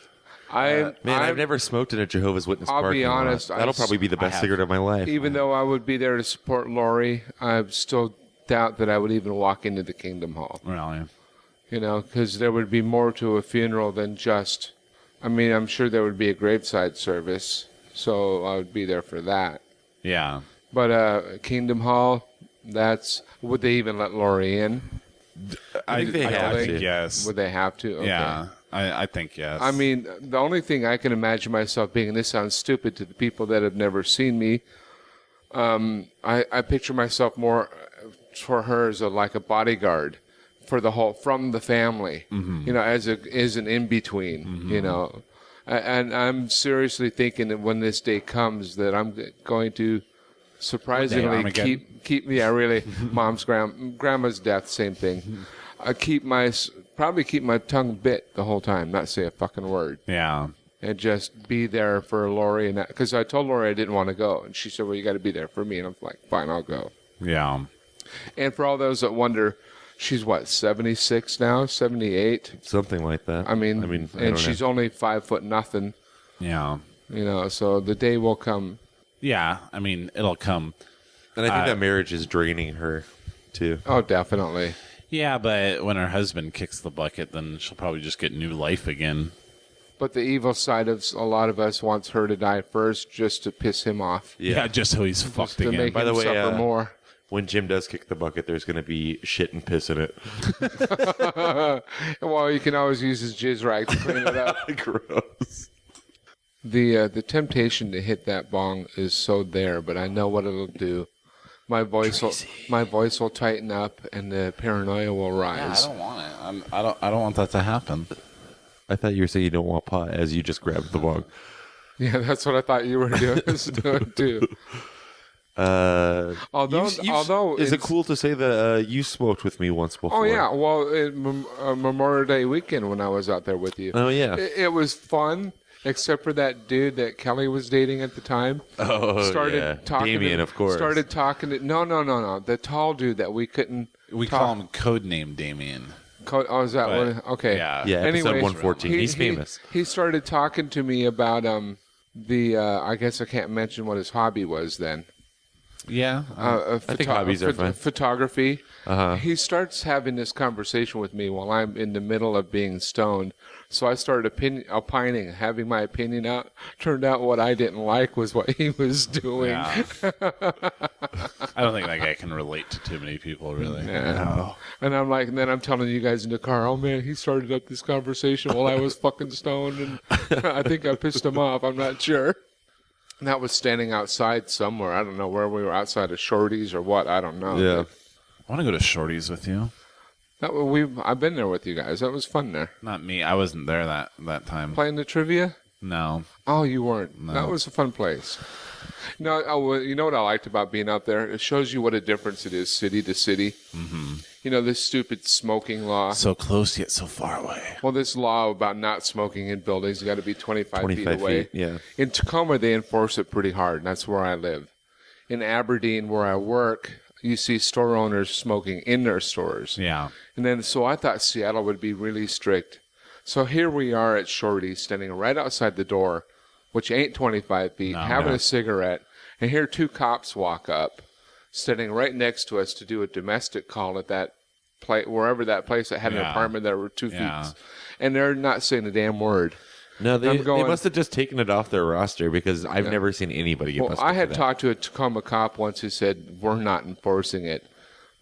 Speaker 3: I've never smoked in a Jehovah's Witness
Speaker 5: I'll be
Speaker 3: parking lot.
Speaker 5: honest,
Speaker 3: That'll probably be the best cigarette of my life.
Speaker 5: Even though I would be there to support Lori, I still doubt that I would even walk into the Kingdom Hall.
Speaker 4: Really?
Speaker 5: Because there would be more to a funeral than just... I'm sure there would be a graveside service, so I would be there for that.
Speaker 4: Yeah.
Speaker 5: But Kingdom Hall, would they even let Lori in?
Speaker 3: I think they have
Speaker 4: think
Speaker 3: to.
Speaker 4: yes.
Speaker 5: Would they have to? Okay.
Speaker 4: Yeah. I think yes.
Speaker 5: The only thing I can imagine myself being, and this sounds stupid to the people that have never seen me, I picture myself more for her as like a bodyguard for the whole, from the family, as an in-between, And I'm seriously thinking that when this day comes that I'm going to surprisingly keep really, mom's grandma's death, same thing. Keep my tongue bit the whole time, not say a fucking word.
Speaker 4: Yeah.
Speaker 5: And just be there for Lori, and because I told Lori I didn't want to go, and she said, "Well, you got to be there for me," and I'm like, "Fine, I'll go."
Speaker 4: Yeah.
Speaker 5: And for all those that wonder, she's what, 76 now, 78,
Speaker 3: Something like that.
Speaker 5: I mean,
Speaker 3: I
Speaker 5: and
Speaker 3: don't
Speaker 5: she's
Speaker 3: know.
Speaker 5: only 5'0".
Speaker 4: Yeah.
Speaker 5: So the day will come.
Speaker 4: Yeah. I mean, it'll come.
Speaker 3: And I think that marriage is draining her, too.
Speaker 5: Oh, definitely.
Speaker 4: Yeah, but when her husband kicks the bucket, then she'll probably just get new life again.
Speaker 5: But the evil side of a lot of us wants her to die first, just to piss him off.
Speaker 4: Yeah, just so he's fucked
Speaker 5: To
Speaker 4: again.
Speaker 5: make
Speaker 3: By
Speaker 5: him
Speaker 3: the way,
Speaker 5: suffer more.
Speaker 3: When Jim does kick the bucket, there's going to be shit and piss in it.
Speaker 5: Well, you can always use his jizz rag to clean it up.
Speaker 3: Gross.
Speaker 5: The temptation to hit that bong is so there, but I know what it'll do. My voice will tighten up, and the paranoia will rise.
Speaker 4: I don't want it. I don't want that to happen.
Speaker 3: I thought you were saying you don't want pot as you just grabbed the bong.
Speaker 5: Yeah, that's what I thought you were doing too. Although,
Speaker 3: is it cool to say that you smoked with me once before?
Speaker 5: Oh yeah, well, Memorial Day weekend when I was out there with you.
Speaker 3: Oh yeah,
Speaker 5: it was fun. Except for that dude that Kelly was dating at the time.
Speaker 3: Oh,
Speaker 5: started talking
Speaker 3: Damien, of course.
Speaker 5: Started talking to... No. The tall dude that we couldn't...
Speaker 4: We call him codename Damien.
Speaker 5: Oh, is that one? Okay.
Speaker 4: Yeah.
Speaker 3: Yeah, episode
Speaker 5: Anyway,
Speaker 3: 114. He's famous.
Speaker 5: He started talking to me about I guess I can't mention what his hobby was then.
Speaker 4: Yeah.
Speaker 3: I think hobbies are fun.
Speaker 5: Photography.
Speaker 3: Uh-huh.
Speaker 5: He starts having this conversation with me while I'm in the middle of being stoned. So I started opining, having my opinion out. Turned out what I didn't like was what he was doing.
Speaker 4: Yeah. I don't think that guy can relate to too many people, really.
Speaker 5: Yeah. No. And I'm like, and then I'm telling you guys in the car, oh man, he started up this conversation while I was fucking stoned, and I think I pissed him off. I'm not sure. And that was standing outside somewhere. I don't know where we were, outside of Shorty's or what. I don't know.
Speaker 3: Yeah.
Speaker 4: I want to go to Shorty's with you.
Speaker 5: I've been there with you guys. That was fun there.
Speaker 4: Not me. I wasn't there that time.
Speaker 5: Playing the trivia?
Speaker 4: No.
Speaker 5: Oh, you weren't.
Speaker 4: No.
Speaker 5: That was a fun place. No, you know what I liked about being out there? It shows you what a difference it is, city to city. Mm-hmm. You know, this stupid smoking law.
Speaker 4: So close yet so far away.
Speaker 5: Well, this law about not smoking in buildings, you got to be 25 feet away.
Speaker 3: Feet, yeah.
Speaker 5: In Tacoma, they enforce it pretty hard, and that's where I live. In Aberdeen, where I work, you see store owners smoking in their stores.
Speaker 4: Yeah.
Speaker 5: And then, so I thought Seattle would be really strict. So here we are at Shorty's, standing right outside the door, which ain't 25 feet, having a cigarette. And here 2 cops walk up, standing right next to us to do a domestic call at that place, wherever that place that had an apartment that were 2 feet. And they're not saying a damn word.
Speaker 3: No, they must have just taken it off their roster because I've never seen anybody get busted
Speaker 5: I had
Speaker 3: for that.
Speaker 5: talked to a Tacoma cop once who said, we're not enforcing it.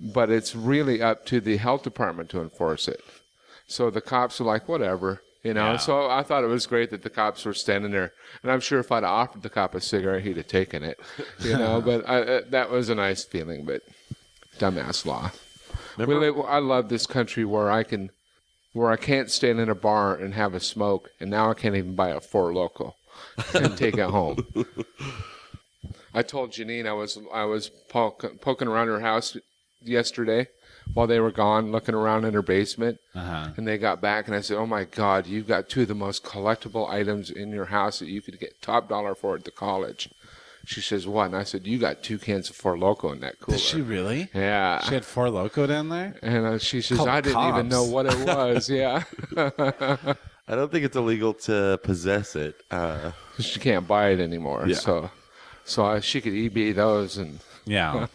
Speaker 5: But it's really up to the health department to enforce it. So the cops are like, whatever, you know.
Speaker 4: Yeah.
Speaker 5: So I thought it was great that the cops were standing there. And I'm sure if I'd offered the cop a cigarette, he'd have taken it, you know. But that was a nice feeling, but dumbass law. I love this country where I can't stand in a bar and have a smoke, and now I can't even buy a Four Loko and take it home. I told Janine I was poking around her house yesterday while they were gone, looking around in her basement, and they got back, and I said, oh my God, you've got 2 of the most collectible items in your house that you could get top dollar for at the college. She says, what? And I said, you got 2 cans of Four Loko in that cooler.
Speaker 4: Did she really?
Speaker 5: Yeah.
Speaker 4: She had Four Loko down there?
Speaker 5: And she says,
Speaker 4: Call
Speaker 5: I didn't even
Speaker 4: cops.
Speaker 5: know what it was. Yeah.
Speaker 3: I don't think it's illegal to possess it.
Speaker 5: She can't buy it anymore.
Speaker 3: Yeah.
Speaker 5: So she could eBay those. And
Speaker 4: Yeah.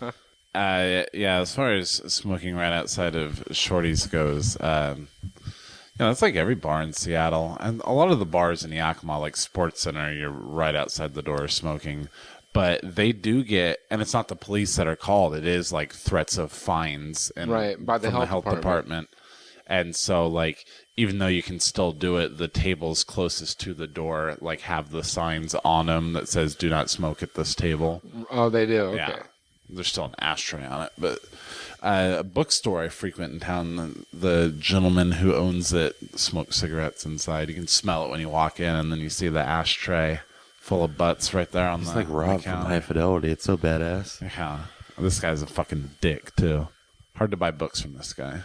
Speaker 4: As far as smoking right outside of Shorty's goes, it's like every bar in Seattle. And a lot of the bars in Yakima, like Sports Center, you're right outside the door smoking. But they do get, and it's not the police that are called, it is like threats of fines
Speaker 5: by the
Speaker 4: from
Speaker 5: health
Speaker 4: department. And so, like, even though you can still do it, the tables closest to the door, like, have the signs on them that says, do not smoke at this table.
Speaker 5: oh, they do. Okay.
Speaker 4: Yeah. There's still an ashtray on it, but A bookstore I frequent in town, the gentleman who owns it smokes cigarettes inside. You can smell it when you walk in, and then you see the ashtray full of butts right there on
Speaker 3: It's
Speaker 4: the
Speaker 3: like Rob from High Fidelity. It's so badass.
Speaker 4: Yeah. This guy's a fucking dick, too. Hard to buy books from this guy.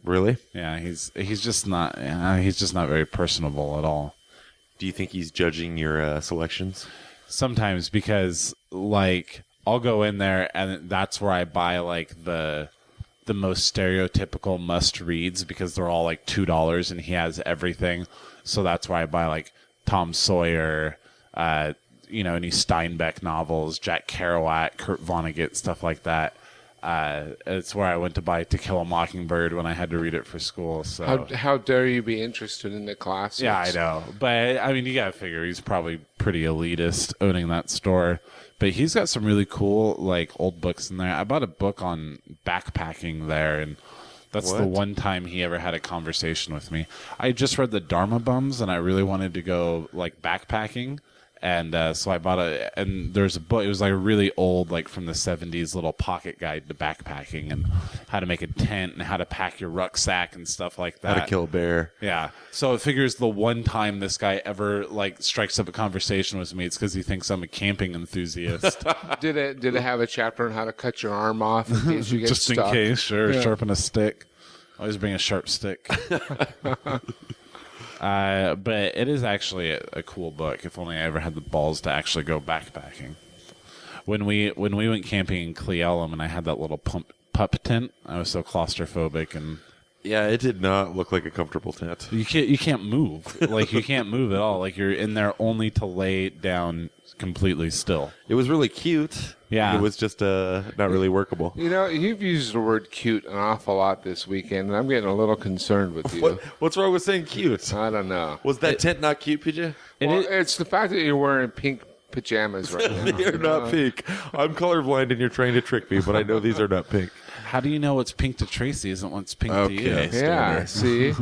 Speaker 3: Really?
Speaker 4: Yeah, he's just not very personable at all.
Speaker 3: Do you think he's judging your selections?
Speaker 4: Sometimes, because like I'll go in there and that's where I buy like the most stereotypical must reads, because they're all like $2 and he has everything. So that's why I buy like Tom Sawyer, any Steinbeck novels, Jack Kerouac, Kurt Vonnegut, stuff like that. It's where I went to buy To Kill a Mockingbird when I had to read it for school. So
Speaker 5: How dare you be interested in the classics?
Speaker 4: yeah, I know. But, I mean, you got to figure he's probably pretty elitist owning that store. But he's got some really cool, like, old books in there. I bought a book on backpacking there, and that's the one time he ever had a conversation with me. I just read the Dharma Bums, and I really wanted to go, like, backpacking. And so I bought and there's a book. It was like a really old, like from the 70s, little pocket guide to backpacking and how to make a tent and how to pack your rucksack and stuff like that.
Speaker 3: How to kill a bear.
Speaker 4: Yeah. So it figures the one time this guy ever like strikes up a conversation with me, it's because he thinks I'm a camping enthusiast.
Speaker 5: Did it have a chapter on how to cut your arm off in case you get
Speaker 4: Just
Speaker 5: stuck?
Speaker 4: in case, sure.
Speaker 5: Yeah.
Speaker 4: Sharpen a stick. Always bring a sharp stick. But it is actually a cool book. If only I ever had the balls to actually go backpacking. When we went camping in Cle Elum and I had that little pup tent, I was so claustrophobic, and
Speaker 3: Yeah, it did not look like a comfortable tent.
Speaker 4: you can't move. Like you can't move at all. Like you're in there only to lay down completely still.
Speaker 3: It was really cute.
Speaker 4: Yeah.
Speaker 3: It was just not really workable.
Speaker 5: You know, you've used the word cute an awful lot this weekend, and I'm getting a little concerned with you.
Speaker 3: What's wrong with saying cute?
Speaker 5: I don't know.
Speaker 3: Was that tent not cute, PJ?
Speaker 5: Well, it's the fact that you're wearing pink pajamas right now.
Speaker 3: They're not pink. I'm colorblind and you're trying to trick me, but I know these are not pink.
Speaker 4: How do you know what's pink to Tracy isn't what's pink to you?
Speaker 3: Okay.
Speaker 5: Yeah, see?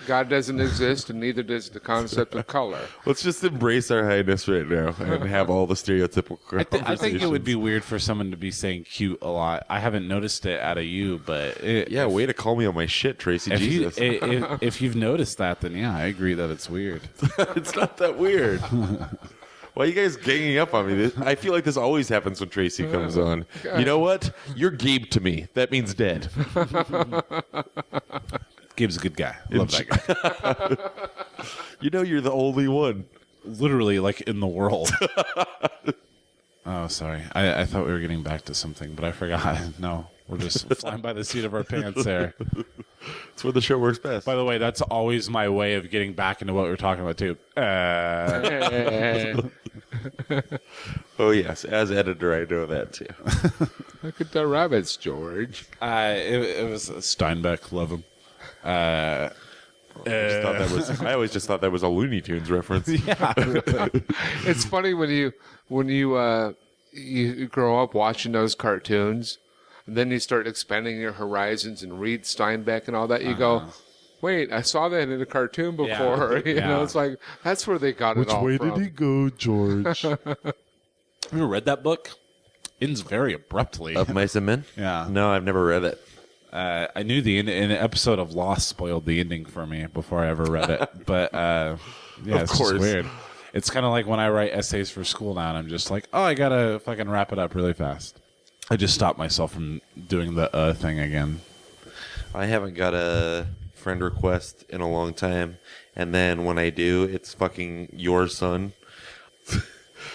Speaker 5: God doesn't exist, and neither does the concept of color.
Speaker 3: Let's just embrace our highness right now and have all the stereotypical conversations.
Speaker 4: I think it would be weird for someone to be saying cute a lot. I haven't noticed it out of you, but
Speaker 3: Yeah, way to call me on my shit, Tracy.
Speaker 4: if,
Speaker 3: Jesus.
Speaker 4: if you've noticed that, then yeah, I agree that it's weird.
Speaker 3: It's not that weird. Why are you guys ganging up on me? I feel like this always happens when Tracy comes on. You know what? You're Gabe to me. That means dead.
Speaker 4: Gabe's a good guy. Love that guy.
Speaker 3: You know you're the only one.
Speaker 4: Literally, like, in the world. Oh, sorry. I thought we were getting back to something, but I forgot. No, we're just flying by the seat of our pants there.
Speaker 3: It's where the show works best.
Speaker 4: By the way, that's always my way of getting back into what we were talking about, too.
Speaker 3: Oh, yes. As editor, I know that, too.
Speaker 5: Look at the rabbits, George.
Speaker 4: It was Steinbeck. Love him.
Speaker 3: I always just thought that was a Looney Tunes reference.
Speaker 4: Yeah, really.
Speaker 5: It's funny when you grow up watching those cartoons, and then you start expanding your horizons and read Steinbeck and all that. You go, wait, I saw that in a cartoon before.
Speaker 4: Yeah.
Speaker 5: You know, it's like that's where they got it all from.
Speaker 4: go, George? Have you ever read that book? Ends very abruptly.
Speaker 3: Of Mice and Men?
Speaker 4: Yeah.
Speaker 3: No, I've never read it.
Speaker 4: I knew the an episode of Lost spoiled the ending for me before I ever read it. But yeah, it's
Speaker 3: course.
Speaker 4: just weird. It's kind of like when I write essays for school now, and I'm just like, oh, I gotta fucking wrap it up really fast. I just stopped myself from doing the thing again.
Speaker 3: I haven't got a friend request in a long time, and then when I do, it's fucking your son.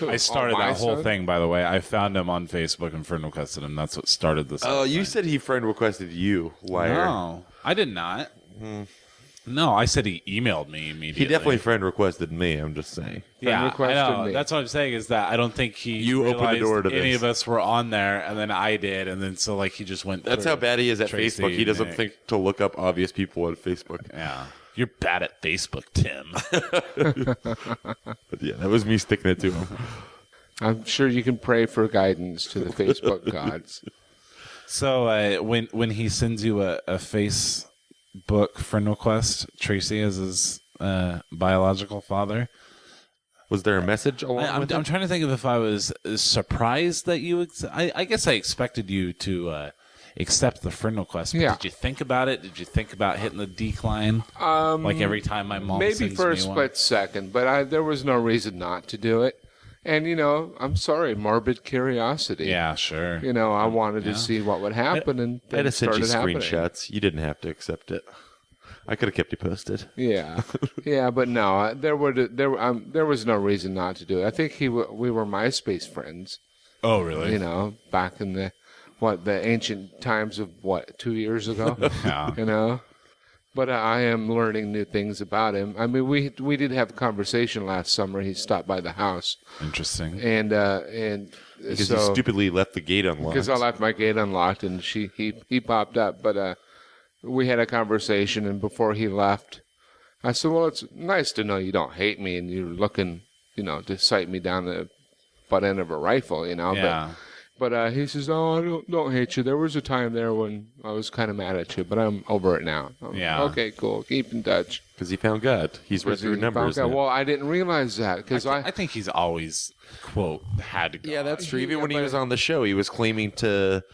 Speaker 4: I started
Speaker 5: my
Speaker 4: that whole
Speaker 5: son?
Speaker 4: thing, by the way. I found him on Facebook and friend requested him. That's what started this.
Speaker 3: Oh,
Speaker 4: whole
Speaker 3: you
Speaker 4: thing.
Speaker 3: said he friend requested you, liar.
Speaker 4: No, I did not. No, I said he emailed me immediately.
Speaker 3: He definitely friend requested me, I'm just saying.
Speaker 4: Yeah, I
Speaker 5: requested
Speaker 4: know.
Speaker 5: me.
Speaker 4: That's what I'm saying is that I don't think
Speaker 3: You opened the
Speaker 4: realized
Speaker 3: door to
Speaker 4: any
Speaker 3: this.
Speaker 4: of us were on there, and then I did, and then so like he just went.
Speaker 3: That's
Speaker 4: through
Speaker 3: how bad he is at
Speaker 4: Tracy
Speaker 3: Facebook. He
Speaker 4: and
Speaker 3: doesn't
Speaker 4: Nick.
Speaker 3: think to look up obvious people on Facebook.
Speaker 4: Yeah, you're bad at Facebook, Tim.
Speaker 3: But yeah, that was me sticking it to him.
Speaker 5: I'm sure you can pray for guidance to the Facebook gods.
Speaker 4: So when he sends you a Facebook friend request, Tracy is his biological father.
Speaker 3: Was there a message along
Speaker 4: I'm
Speaker 3: with it?
Speaker 4: trying to think of if I was surprised that you. I guess I expected you to accept the friend request. But did you think about it? Did you think about hitting the decline? Like every time my mom
Speaker 5: maybe
Speaker 4: sends
Speaker 5: for a
Speaker 4: me one?
Speaker 5: split second, but there was no reason not to do it. And, I'm sorry, morbid curiosity.
Speaker 4: Yeah, sure.
Speaker 5: I wanted to see what would happen, and
Speaker 3: I had to send you
Speaker 5: happening.
Speaker 3: screenshots. You didn't have to accept it. I could have kept you posted.
Speaker 5: Yeah, but no, there was no reason not to do it. I think we were MySpace friends.
Speaker 4: Oh, really?
Speaker 5: Back in the ancient times of 2 years ago.
Speaker 4: Yeah.
Speaker 5: But I am learning new things about him. I mean, we did have a conversation last summer. He stopped by the house.
Speaker 4: Interesting.
Speaker 5: And
Speaker 3: Because you stupidly left the gate unlocked.
Speaker 5: Because I left my gate unlocked, and he popped up. But we had a conversation, and before he left, I said, well, it's nice to know you don't hate me, and you're looking, to sight me down the butt end of a rifle,
Speaker 4: Yeah.
Speaker 5: But he says, "Oh, I don't hate you. There was a time there when I was kind of mad at you, but I'm over it now."
Speaker 4: Yeah.
Speaker 5: Okay, cool. Keep in touch.
Speaker 3: Because he found God. He's read through numbers. now.
Speaker 5: Well, I didn't realize that because
Speaker 4: I think he's always, quote, had God.
Speaker 3: Yeah, that's true. Even when he was on the show, he was claiming to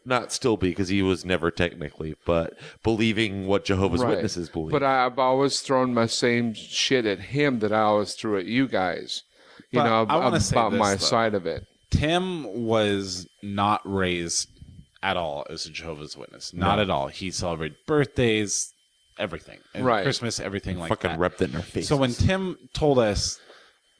Speaker 3: not still be, because he was never technically, but believing what Jehovah's Witnesses believe.
Speaker 5: But I've always thrown my same shit at him that I always threw at you guys.
Speaker 4: But I wanna say
Speaker 5: about
Speaker 4: this,
Speaker 5: my
Speaker 4: though.
Speaker 5: side of it.
Speaker 4: Tim was not raised at all as a Jehovah's Witness. Not at all. He celebrated birthdays, everything. And
Speaker 5: Right.
Speaker 4: Christmas, everything like
Speaker 3: fucking
Speaker 4: that.
Speaker 3: repped it in our face.
Speaker 4: So when Tim told us,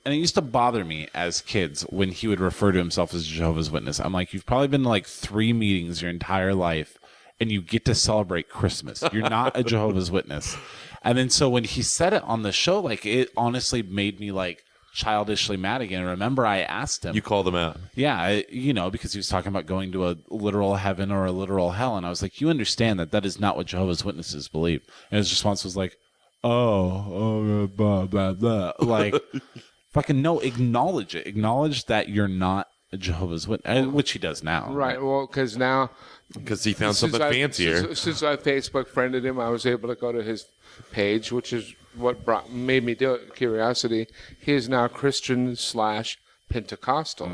Speaker 4: and it used to bother me as kids when he would refer to himself as a Jehovah's Witness. I'm like, you've probably been to like 3 meetings your entire life, and you get to celebrate Christmas. You're not a Jehovah's Witness. And then so when he said it on the show, like it honestly made me like childishly mad again. Remember, I asked him.
Speaker 3: you called him out.
Speaker 4: Yeah, because he was talking about going to a literal heaven or a literal hell, and I was like, you understand that is not what Jehovah's Witnesses believe. And his response was like, oh, blah, blah, blah. Like, fucking no, acknowledge it. Acknowledge that you're not a Jehovah's Witness, which he does now.
Speaker 5: Right. Well, because now...
Speaker 3: Because he found something fancier.
Speaker 5: Since I Facebook friended him, I was able to go to his page, which is what made me do it, curiosity. He is now Christian/Pentecostal,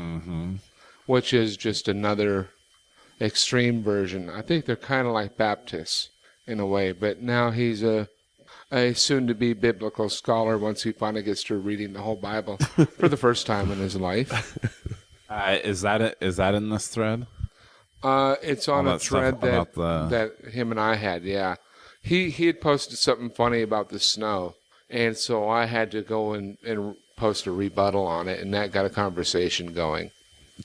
Speaker 5: which is just another extreme version. I think they're kind of like Baptists in a way, but now he's a soon-to-be biblical scholar once he finally gets to reading the whole Bible for the first time in his life.
Speaker 4: Is that in this thread?
Speaker 5: It's on a thread that him and I had, yeah. He had posted something funny about the snow, and so I had to go and post a rebuttal on it, and that got a conversation going.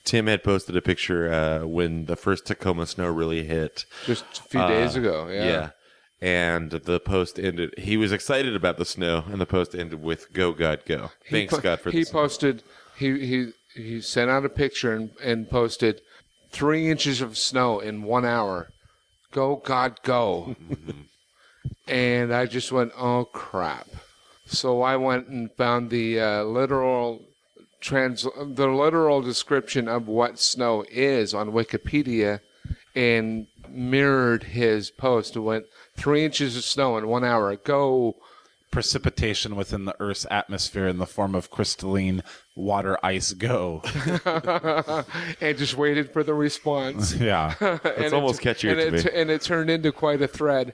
Speaker 3: Tim had posted a picture when the first Tacoma snow really hit.
Speaker 5: Just a few days ago, yeah.
Speaker 3: Yeah. And the post ended. He was excited about the snow, and the post ended with "Go God, go." Thanks God for this.
Speaker 5: He posted. He sent out a picture and posted 3 inches of snow in 1 hour. Go God, go! And I just went, oh crap! So I went and found the literal description of what snow is on Wikipedia, and mirrored his post. It went 3 inches of snow in 1 hour. Go!
Speaker 4: Precipitation within the Earth's atmosphere in the form of crystalline water ice. Go.
Speaker 5: And just waited for the response.
Speaker 4: Yeah.
Speaker 3: It's almost catchier to me.
Speaker 5: And it turned into quite a thread.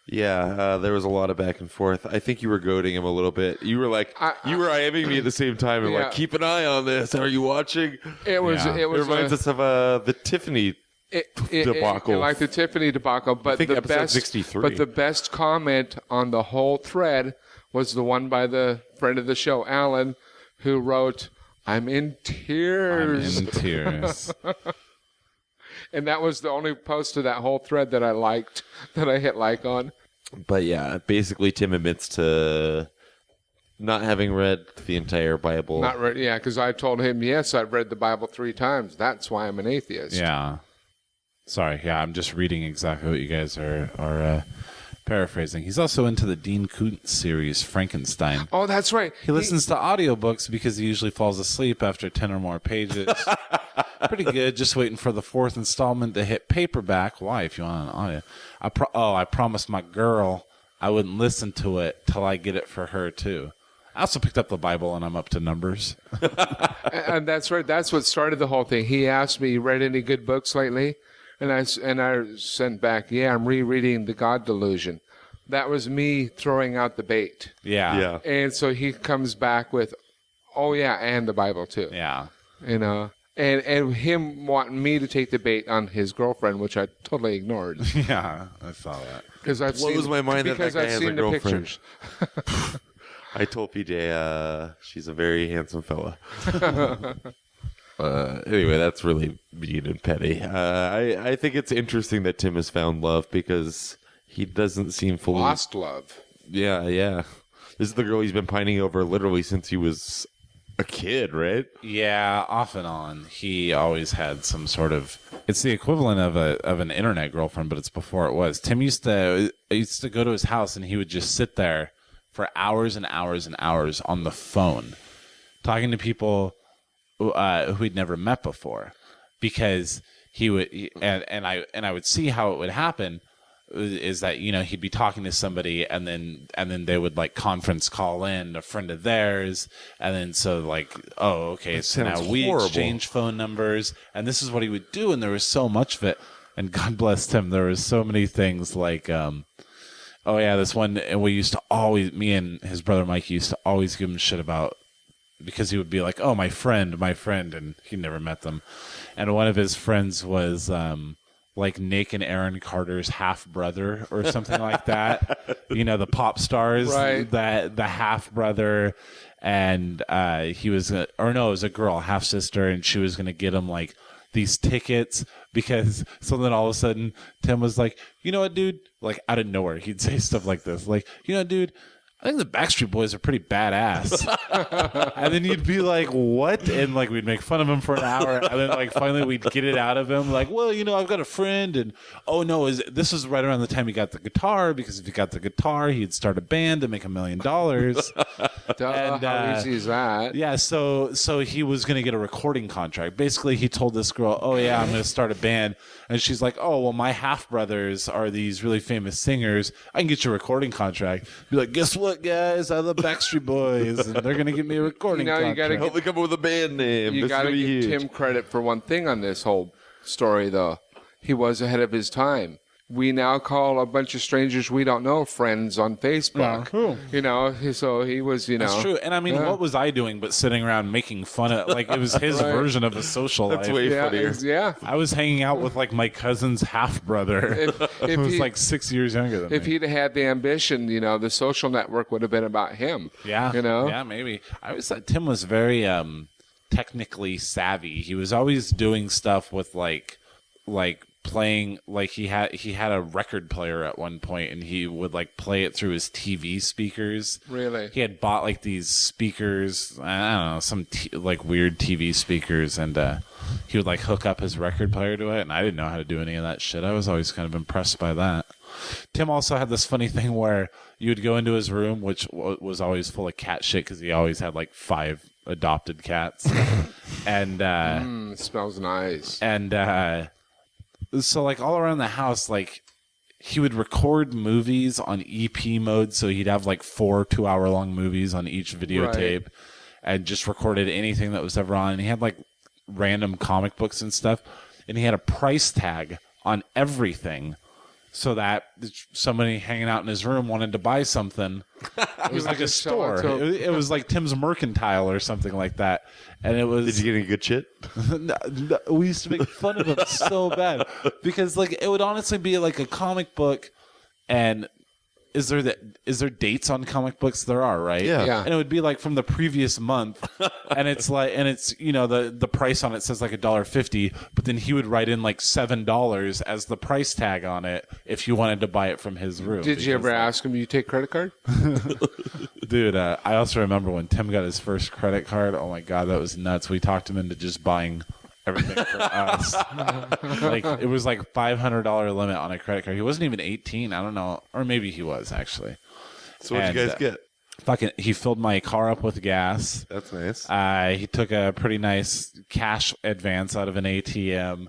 Speaker 3: Yeah, there was a lot of back and forth. I think you were goading him a little bit. You were like, you were IMing me at the same time, and like, keep an eye on this. Are you watching?
Speaker 5: It
Speaker 3: reminds us of the Tiffany debacle.
Speaker 5: Like the Tiffany debacle, but
Speaker 3: I think episode 63.
Speaker 5: But the best comment on the whole thread was the one by the friend of the show, Alan, who wrote, "I'm in tears."
Speaker 4: I'm in tears.
Speaker 5: And that was the only post of that whole thread that I liked, that I hit like on.
Speaker 3: But yeah, basically Tim admits to not having read the entire Bible.
Speaker 5: Not read, yeah, because I told him, yes, I've read the Bible 3 times. That's why I'm an atheist.
Speaker 4: Yeah. Sorry, yeah, I'm just reading exactly what you guys are paraphrasing. He's also into the Dean Koontz series, Frankenstein.
Speaker 5: Oh, that's right.
Speaker 4: He listens to audiobooks because he usually falls asleep after 10 or more pages. Pretty good. Just waiting for the 4th installment to hit paperback. Why, if you want an audio? I promised my girl I wouldn't listen to it till I get it for her, too. I also picked up the Bible, and I'm up to Numbers.
Speaker 5: And that's right. That's what started the whole thing. He asked me, "You read any good books lately?" And I sent back, "Yeah, I'm rereading The God Delusion." That was me throwing out the bait.
Speaker 4: Yeah.
Speaker 5: And so he comes back with, "Oh yeah, and the Bible too."
Speaker 4: Yeah.
Speaker 5: You know, and him wanting me to take the bait on his girlfriend, which I totally ignored
Speaker 4: Yeah. I saw that.
Speaker 5: because I've
Speaker 3: Blows
Speaker 5: seen
Speaker 3: my mind that
Speaker 5: because
Speaker 3: that guy
Speaker 5: I've
Speaker 3: has a
Speaker 5: seen the
Speaker 3: girlfriend.
Speaker 5: pictures.
Speaker 3: I told PJ she's a very handsome fella. Anyway, that's really mean and petty. I think it's interesting that Tim has found love because he doesn't seem fully
Speaker 5: Lost love.
Speaker 3: Yeah. This is the girl he's been pining over literally since he was a kid, right?
Speaker 4: Yeah, off and on. He always had some sort of. It's the equivalent of an internet girlfriend, but it's before it was. Tim used to go to his house, and he would just sit there for hours and hours and hours on the phone, talking to people who he'd never met before, because he would and I would see how it would happen. Is that he'd be talking to somebody and then they would like conference call in a friend of theirs, and then so like, oh, okay, so now we exchange phone numbers, and this is what he would do, and there was so much of it, and God bless him, there was so many things like oh yeah, this one, and we used to always, me and his brother Mike used to always give him shit about, because he would be like, oh, my friend, and he never met them, and one of his friends was like Nick and Aaron Carter's half brother or something like that. The pop stars,
Speaker 5: right?
Speaker 4: That the half brother, and it was a girl, half sister, and she was gonna get him like these tickets because. So then all of a sudden Tim was like, you know what, dude? Like out of nowhere, he'd say stuff like this, like, dude, I think the Backstreet Boys are pretty badass. And then you'd be like, what? And like we'd make fun of him for an hour, and then like finally we'd get it out of him, like, well, I've got a friend, and oh no, this was right around the time he got the guitar, because if he got the guitar, he'd start a band and make $1 million.
Speaker 5: And how easy is that?
Speaker 4: Yeah, so he was going to get a recording contract. Basically, he told this girl, oh yeah, I'm going to start a band. And she's like, oh, well, my half-brothers are these really famous singers. I can get you a recording contract. Be like, guess what, guys? I love Backstreet Boys, and they're going to give me a recording contract.
Speaker 5: You gotta
Speaker 3: Help me come up with a band name.
Speaker 5: You got to give Tim credit for one thing on this whole story, though. He was ahead of his time. We now call a bunch of strangers we don't know friends on Facebook. So he was,
Speaker 4: That's true. And I mean, what was I doing but sitting around making fun of, like, it was his version of a social life.
Speaker 3: That's way funnier.
Speaker 5: Yeah.
Speaker 4: I was hanging out with, like, my cousin's half-brother who was, like, 6 years younger than me.
Speaker 5: If he'd had the ambition, the social network would have been about him.
Speaker 4: Yeah. Yeah, maybe. I always thought Tim was very technically savvy. He was always doing stuff with, like playing, like he had a record player at one point, and he would like play it through his TV speakers.
Speaker 5: Really?
Speaker 4: He had bought like these speakers, I don't know, some like weird TV speakers, and he would like hook up his record player to it, and I didn't know how to do any of that shit. I was always kind of impressed by that. Tim also had this funny thing where you would go into his room, which was always full of cat shit because he always had like 5 adopted cats. And
Speaker 5: it smells nice.
Speaker 4: And so like all around the house, like he would record movies on EP mode, so he'd have like 4 2-hour-long movies on each videotape, and just recorded anything that was ever on. And he had like random comic books and stuff, and he had a price tag on everything, so that somebody hanging out in his room wanted to buy something. It was like a store. It was like Tim's Mercantile or something like that. And it was.
Speaker 3: Did you get any good shit?
Speaker 4: No, we used to make fun of him so bad because like it would honestly be like a comic book, and is there dates on comic books? There are, right?
Speaker 3: Yeah.
Speaker 4: And it would be like from the previous month, and it's the price on it says like $1.50, but then he would write in like $7 as the price tag on it if you wanted to buy it from his room.
Speaker 5: Did you ever ask him, you take credit card?
Speaker 4: Dude, I also remember when Tim got his first credit card. Oh my God, that was nuts. We talked him into just buying everything for us. Like it was like $500 limit on a credit card. He wasn't even 18. I don't know, or maybe he was actually.
Speaker 3: So what'd you guys get?
Speaker 4: He filled my car up with gas.
Speaker 3: That's nice.
Speaker 4: He took a pretty nice cash advance out of an ATM.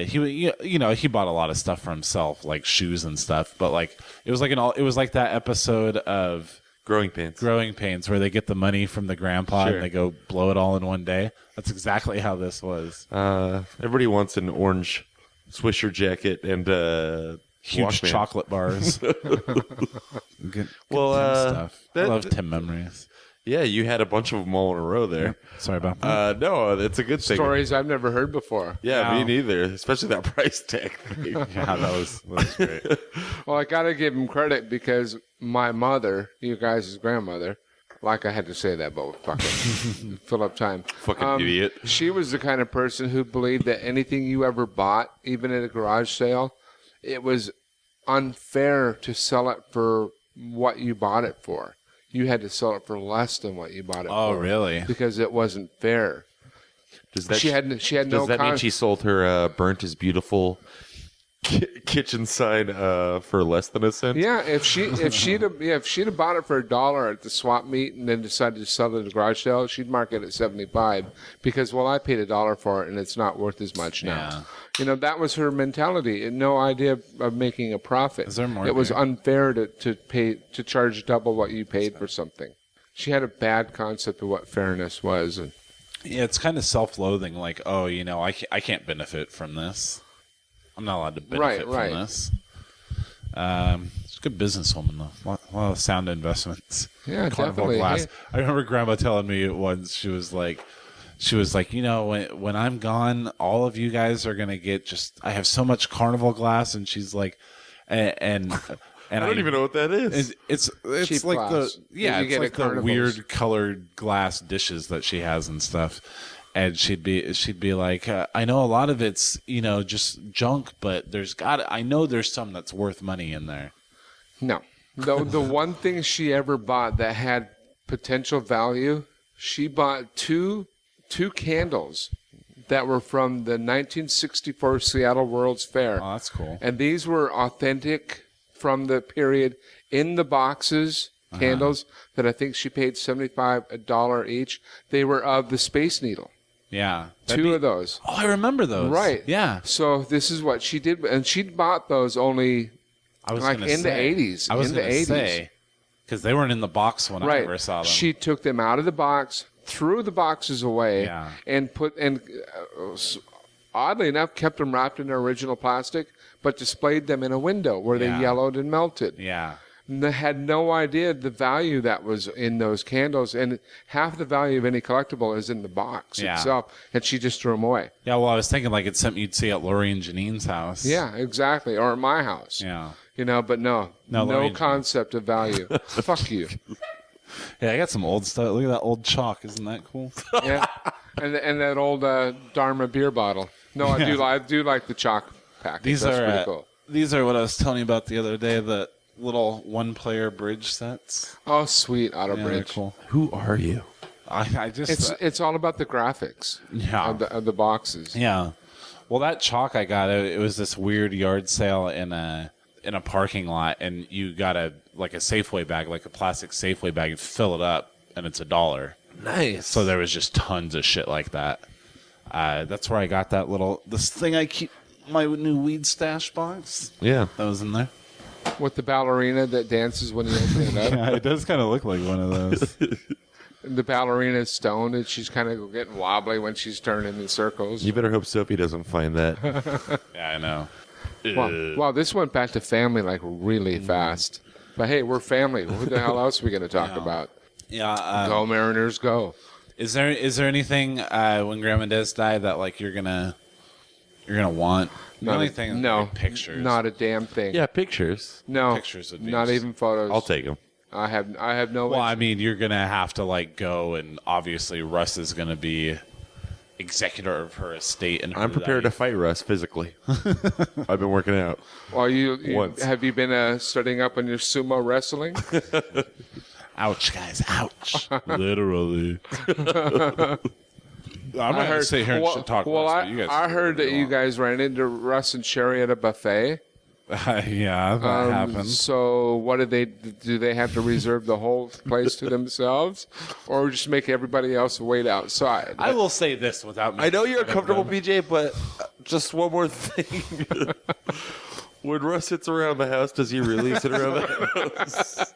Speaker 4: He bought a lot of stuff for himself, like shoes and stuff. But like it was like that episode of
Speaker 3: Growing pains.
Speaker 4: Growing pains, where they get the money from the grandpa
Speaker 3: Sure.
Speaker 4: and they go blow it all in one day. That's exactly how this was.
Speaker 3: Everybody wants an orange Swisher jacket and
Speaker 4: Huge
Speaker 3: Walkman.
Speaker 4: chocolate bars. Good
Speaker 3: Well,
Speaker 4: Tim stuff. I
Speaker 3: that-
Speaker 4: love Tim memories.
Speaker 3: Yeah, you had a bunch of them all in a row there.
Speaker 4: Sorry about that.
Speaker 3: No, it's a good thing.
Speaker 5: Stories I've never heard before.
Speaker 3: Yeah,
Speaker 4: No.
Speaker 3: me neither. Especially that price tag thing.
Speaker 4: Yeah, that was great.
Speaker 5: Well, I got to give him credit because my mother, you guys' grandmother, like I had to say that, but fucking fill up time.
Speaker 3: Fucking idiot.
Speaker 5: She was the kind of person who believed that anything you ever bought, even at a garage sale, it was unfair to sell it for what you bought it for. You had to sell it for less than what you bought it for.
Speaker 4: Oh, really?
Speaker 5: Because it wasn't fair.
Speaker 3: Does that,
Speaker 5: She had no
Speaker 3: does that mean she sold her burnt as beautiful kitchen sign for less than a cent?
Speaker 5: Yeah, if she'd have bought it for $1 at the swap meet and then decided to sell it at a garage sale, she'd mark it at $75 because I paid $1 for it and it's not worth as much now.
Speaker 4: Yeah.
Speaker 5: You know, that was her mentality. No idea of making a profit.
Speaker 4: Is there more
Speaker 5: It was
Speaker 4: there?
Speaker 5: unfair to charge double what you paid for something. She had a bad concept of what fairness was. And
Speaker 4: Yeah, it's kind of self-loathing. Like, oh, I can't benefit from this. I'm not allowed to benefit
Speaker 5: Right.
Speaker 4: from this. It's a good businesswoman, though. A lot of sound investments.
Speaker 5: Yeah,
Speaker 4: Carnival
Speaker 5: definitely.
Speaker 4: glass.
Speaker 5: Hey.
Speaker 4: I remember Grandma telling me once. She was like, when I'm gone, all of you guys are gonna get I have so much Carnival glass, and she's like, and
Speaker 3: I don't even know what that is.
Speaker 4: It's
Speaker 5: Cheap
Speaker 4: like
Speaker 5: glass.
Speaker 4: the
Speaker 5: You
Speaker 4: it's
Speaker 5: get
Speaker 4: like
Speaker 5: at
Speaker 4: the
Speaker 5: carnivals.
Speaker 4: weird colored glass dishes that she has and stuff. And she'd be like, I know a lot of it's just junk, but I know there's some that's worth money in there.
Speaker 5: no, the one thing she ever bought that had potential value, she bought two candles that were from the 1964 Seattle World's Fair.
Speaker 4: Oh, that's cool.
Speaker 5: And these were authentic from the period in the boxes, candles that I think she paid $75 each. They were of the Space Needle.
Speaker 4: Yeah,
Speaker 5: Two of those.
Speaker 4: Oh, I remember those.
Speaker 5: Right.
Speaker 4: Yeah,
Speaker 5: So this is what she did. And she bought those only
Speaker 4: I was
Speaker 5: like
Speaker 4: gonna
Speaker 5: in the
Speaker 4: say.
Speaker 5: 80s.
Speaker 4: I was
Speaker 5: in the
Speaker 4: gonna
Speaker 5: 80s.
Speaker 4: say because they weren't in the box when I
Speaker 5: Right.
Speaker 4: ever saw them.
Speaker 5: She took them out of the box, threw the boxes away,
Speaker 4: Yeah.
Speaker 5: and oddly enough, kept them wrapped in their original plastic, but displayed them in a window where
Speaker 4: Yeah.
Speaker 5: they yellowed and melted.
Speaker 4: Yeah.
Speaker 5: And they had no idea the value that was in those candles, and half the value of any collectible is in the box
Speaker 4: Yeah.
Speaker 5: itself, and she just threw them away.
Speaker 4: Yeah, well, I was thinking like it's something you'd see at Lori and Janine's house.
Speaker 5: Yeah, exactly, or at my house.
Speaker 4: Yeah.
Speaker 5: But no
Speaker 4: Lori-
Speaker 5: concept of value. Fuck you.
Speaker 4: Yeah, I got some old stuff. Look at that old chalk. Isn't that cool?
Speaker 5: Yeah, and that old Dharma beer bottle. No, I do like the chalk package.
Speaker 4: These
Speaker 5: That's
Speaker 4: are
Speaker 5: pretty cool.
Speaker 4: these are what I was telling you about the other day. The little one-player bridge sets.
Speaker 5: Oh, sweet Auto
Speaker 4: Yeah, they're
Speaker 5: Bridge.
Speaker 4: cool.
Speaker 3: Who are you?
Speaker 4: I just
Speaker 5: It's all about the graphics
Speaker 4: yeah.
Speaker 5: of the boxes.
Speaker 4: Yeah. Well, that chalk I got, it was this weird yard sale in a parking lot, and you got a Safeway bag, like a plastic Safeway bag, and fill it up, and it's $1.
Speaker 3: Nice.
Speaker 4: So there was just tons of shit like that. That's where I got this thing I keep my new weed stash box.
Speaker 3: Yeah.
Speaker 4: That was in there.
Speaker 5: With the ballerina that dances when you open it up.
Speaker 4: Yeah, it does kind of look like one of those.
Speaker 5: And the ballerina is stoned, and she's kind of getting wobbly when she's turning in circles.
Speaker 3: You better hope Sophie doesn't find that.
Speaker 4: Yeah, I know.
Speaker 5: Wow, this went back to family like really fast. But hey, we're family. What the hell else are we going to talk about?
Speaker 4: Yeah.
Speaker 5: Go Mariners, go!
Speaker 4: Is there anything when Grandma does die that like you're gonna want? The only thing is,
Speaker 5: no
Speaker 4: like, pictures.
Speaker 5: Not a damn thing.
Speaker 3: Yeah, pictures.
Speaker 5: No
Speaker 4: Pictures would be
Speaker 5: not
Speaker 4: just-
Speaker 5: even photos.
Speaker 3: I'll take them.
Speaker 5: I have no.
Speaker 4: Well, I mean, you're gonna have to like go, and obviously Russ is gonna be executor of her estate, and
Speaker 3: I'm prepared to fight Russ physically. I've been working out.
Speaker 5: Well, you
Speaker 3: Once.
Speaker 5: have you been studying up on your sumo wrestling?
Speaker 4: Ouch, guys! Ouch! Literally. I'm not gonna sit here and shit talk.
Speaker 5: Well,
Speaker 4: Russ, but you guys
Speaker 5: I
Speaker 4: can
Speaker 5: heard
Speaker 4: go
Speaker 5: that you
Speaker 4: on.
Speaker 5: guys ran into Russ and Sherry at a buffet.
Speaker 4: Yeah, that happens.
Speaker 5: So, what do they have to reserve the whole place to themselves, or just make everybody else wait outside?
Speaker 4: I will say this without.
Speaker 3: I know you're uncomfortable, BJ, but just one more thing. When Russ sits around the house, does he really sit around the house?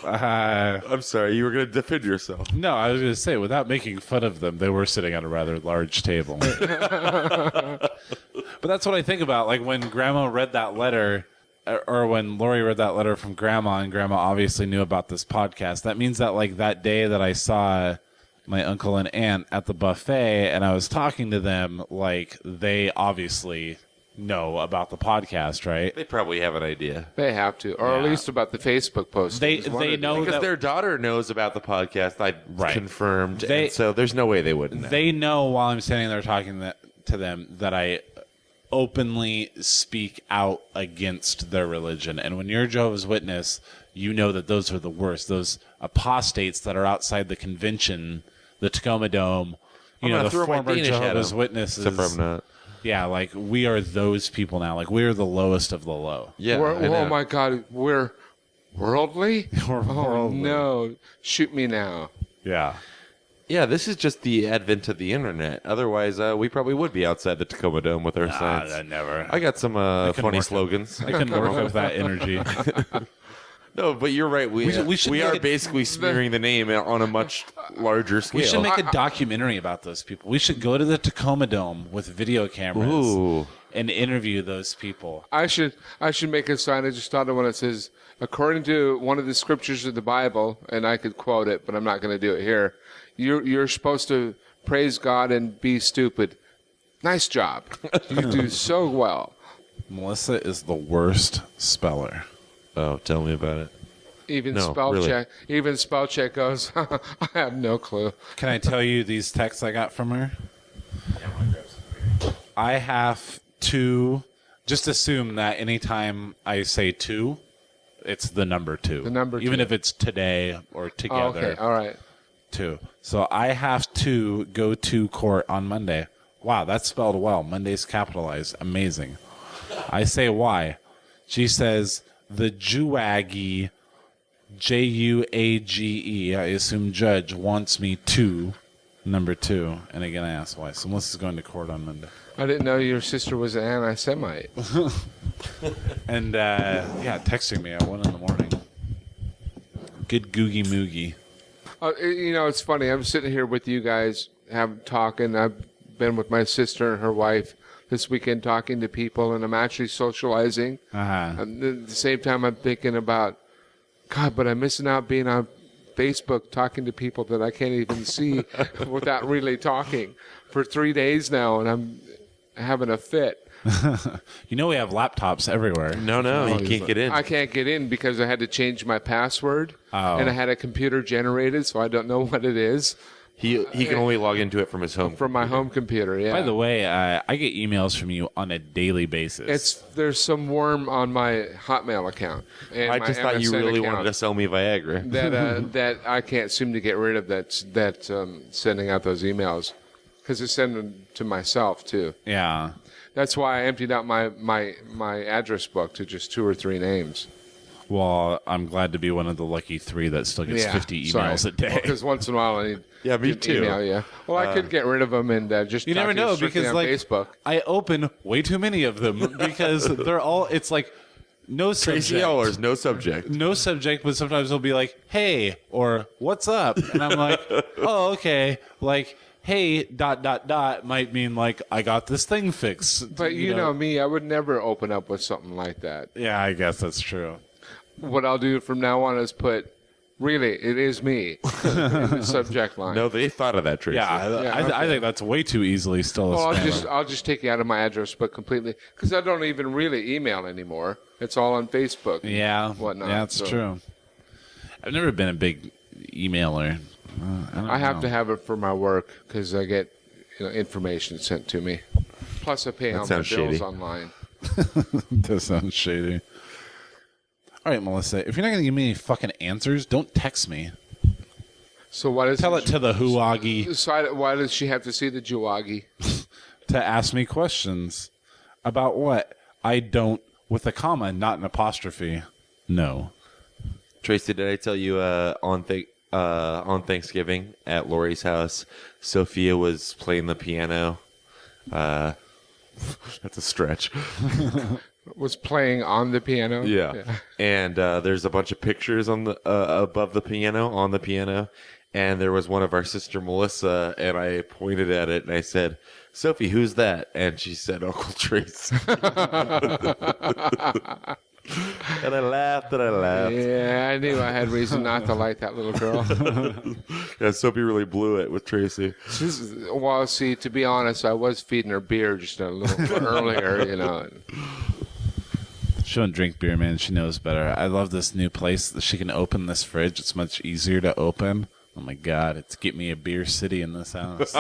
Speaker 3: I'm sorry, you were going to defend yourself.
Speaker 4: No, I was going to say, without making fun of them, they were sitting at a rather large table. But that's what I think about. Like when Grandma read that letter, or when Lori read that letter from Grandma, and Grandma obviously knew about this podcast. That means that like that day that I saw my uncle and aunt at the buffet, and I was talking to them, like they obviously know about the podcast, right?
Speaker 3: They probably have an idea.
Speaker 5: They have to, or at least about the Facebook post.
Speaker 4: They know
Speaker 3: Because
Speaker 4: that
Speaker 3: their daughter knows about the podcast. I
Speaker 4: Right.
Speaker 3: confirmed.
Speaker 4: They-
Speaker 3: and so there's no way they wouldn't know.
Speaker 4: they know while I'm standing there talking to them that I openly speak out against their religion. And when you're a Jehovah's Witness, you know that those are the worst. Those apostates that are outside the convention, the Tacoma Dome,
Speaker 3: I'm
Speaker 4: the
Speaker 3: gonna throw my
Speaker 4: former
Speaker 3: Danish at
Speaker 4: Jehovah's
Speaker 3: them.
Speaker 4: Witnesses.
Speaker 3: Except for I'm not.
Speaker 4: Yeah, like we are those people now. Like we are the lowest of the low.
Speaker 3: Yeah.
Speaker 5: We're,
Speaker 3: I know.
Speaker 5: oh my God, we're worldly?
Speaker 4: We're
Speaker 5: Oh
Speaker 4: worldly.
Speaker 5: no, shoot me now.
Speaker 4: Yeah.
Speaker 3: Yeah, this is just the advent of the internet. Otherwise, we probably would be outside the Tacoma Dome with our signs.
Speaker 4: Never.
Speaker 3: I got some funny slogans.
Speaker 4: I can work with that energy.
Speaker 3: No, but you're right. We
Speaker 4: should
Speaker 3: are
Speaker 4: make it-
Speaker 3: basically smearing the name on a much larger scale.
Speaker 4: We should make a documentary about those people. We should go to the Tacoma Dome with video cameras
Speaker 3: Ooh.
Speaker 4: and interview those people.
Speaker 5: I should make a sign. I just thought of one that says, according to one of the scriptures of the Bible, and I could quote it, but I'm not going to do it here. You're supposed to praise God and be stupid. Nice job. You do so well.
Speaker 4: Melissa is the worst speller.
Speaker 3: Oh, tell me about it.
Speaker 5: Even
Speaker 3: No,
Speaker 5: spell
Speaker 3: really.
Speaker 5: check. Even spell check goes. I have no clue.
Speaker 4: Can I tell you these texts I got from her? I have to just assume that anytime I say two, it's the number two.
Speaker 5: The number
Speaker 4: Even
Speaker 5: two.
Speaker 4: if it's today or
Speaker 5: Oh,
Speaker 4: together.
Speaker 5: okay, all right.
Speaker 4: Two. So I have to go to court on Monday. Wow, that's spelled well. Monday's capitalized. Amazing. I say why. She says the Jewaggy, Juage, I assume judge, wants me to number two. And again, I ask why. So Melissa's going to court on Monday.
Speaker 5: I didn't know your sister was an anti-Semite.
Speaker 4: And texting me at 1 a.m. Good googie moogie.
Speaker 5: It's funny. I'm sitting here with you guys, talking. I've been with my sister and her wife this weekend talking to people, and I'm actually socializing. And at the same time, I'm thinking about, God, but I'm missing out being on Facebook talking to people that I can't even see without really talking for 3 days now, and I'm having a fit.
Speaker 4: We have laptops everywhere.
Speaker 3: No, you can't get in.
Speaker 5: I can't get in because I had to change my password, and I had a computer generated, so I don't know what it is.
Speaker 3: He can only log into it from his home.
Speaker 5: From my home computer, yeah.
Speaker 4: By the way, I get emails from you on a daily basis.
Speaker 5: There's some worm on my Hotmail account. And
Speaker 3: I
Speaker 5: my
Speaker 3: just thought you
Speaker 5: MSN
Speaker 3: really
Speaker 5: account
Speaker 3: wanted to sell me Viagra.
Speaker 5: that I can't seem to get rid of. That sending out those emails because it's sending them to myself too.
Speaker 4: Yeah.
Speaker 5: That's why I emptied out my address book to just 2 or 3 names.
Speaker 4: Well, I'm glad to be one of the lucky 3 that still gets 50 emails a day.
Speaker 5: Because once in a while I need
Speaker 3: Me
Speaker 5: to
Speaker 3: too.
Speaker 5: email you. Well, I could get rid of them and just
Speaker 4: You
Speaker 5: talk
Speaker 4: never
Speaker 5: to you
Speaker 4: know
Speaker 5: strictly
Speaker 4: because
Speaker 5: on Facebook.
Speaker 4: I open way too many of them because they're all. It's like no
Speaker 3: Tracy
Speaker 4: subject.
Speaker 3: Ellers, no subject.
Speaker 4: No subject, but sometimes they'll be like, "Hey" or "What's up," and I'm like, "Oh, okay." Like, "Hey," ... might mean like, "I got this thing fixed."
Speaker 5: But you know me, I would never open up with something like that.
Speaker 4: Yeah, I guess that's true.
Speaker 5: What I'll do from now on is put, really, it is me in the subject line.
Speaker 3: No, they thought of that, Tracy.
Speaker 4: Yeah, I think that's way too easily still a
Speaker 5: Well,
Speaker 4: spammer.
Speaker 5: I'll just take you out of my address book completely because I don't even really email anymore. It's all on Facebook. and
Speaker 4: Yeah,
Speaker 5: whatnot.
Speaker 4: yeah, that's
Speaker 5: So
Speaker 4: true. I've never been a big emailer.
Speaker 5: I have to have it for my work because I get information sent to me. Plus, I pay all my
Speaker 3: sounds
Speaker 5: bills
Speaker 3: shady.
Speaker 5: online.
Speaker 4: That sounds shady. All right, Melissa, if you're not going to give me any fucking answers, don't text me.
Speaker 5: So what is
Speaker 4: Tell it to the Huagi
Speaker 5: So why does she have to see the Juwagi?
Speaker 4: to ask me questions about what I don't, with a comma, not an apostrophe. No.
Speaker 3: Tracy, did I tell you on Thanksgiving at Lori's house, Sophia was playing the piano? That's a stretch.
Speaker 5: Was playing on the piano.
Speaker 3: Yeah. And there's a bunch of pictures on the above the piano, on the piano. And there was one of our sister Melissa, and I pointed at it and I said, "Sophie, who's that?" And she said, "Uncle Tracy." And I laughed and I laughed.
Speaker 5: Yeah, I knew I had reason not to like that little girl.
Speaker 3: Yeah, Sophie really blew it with Tracy.
Speaker 5: Well, see, to be honest, I was feeding her beer just a little earlier, you know.
Speaker 4: She don't drink beer, man. She knows better. I love this new place that she can open this fridge. It's much easier to open. Oh my God, it's get me a beer city in this house.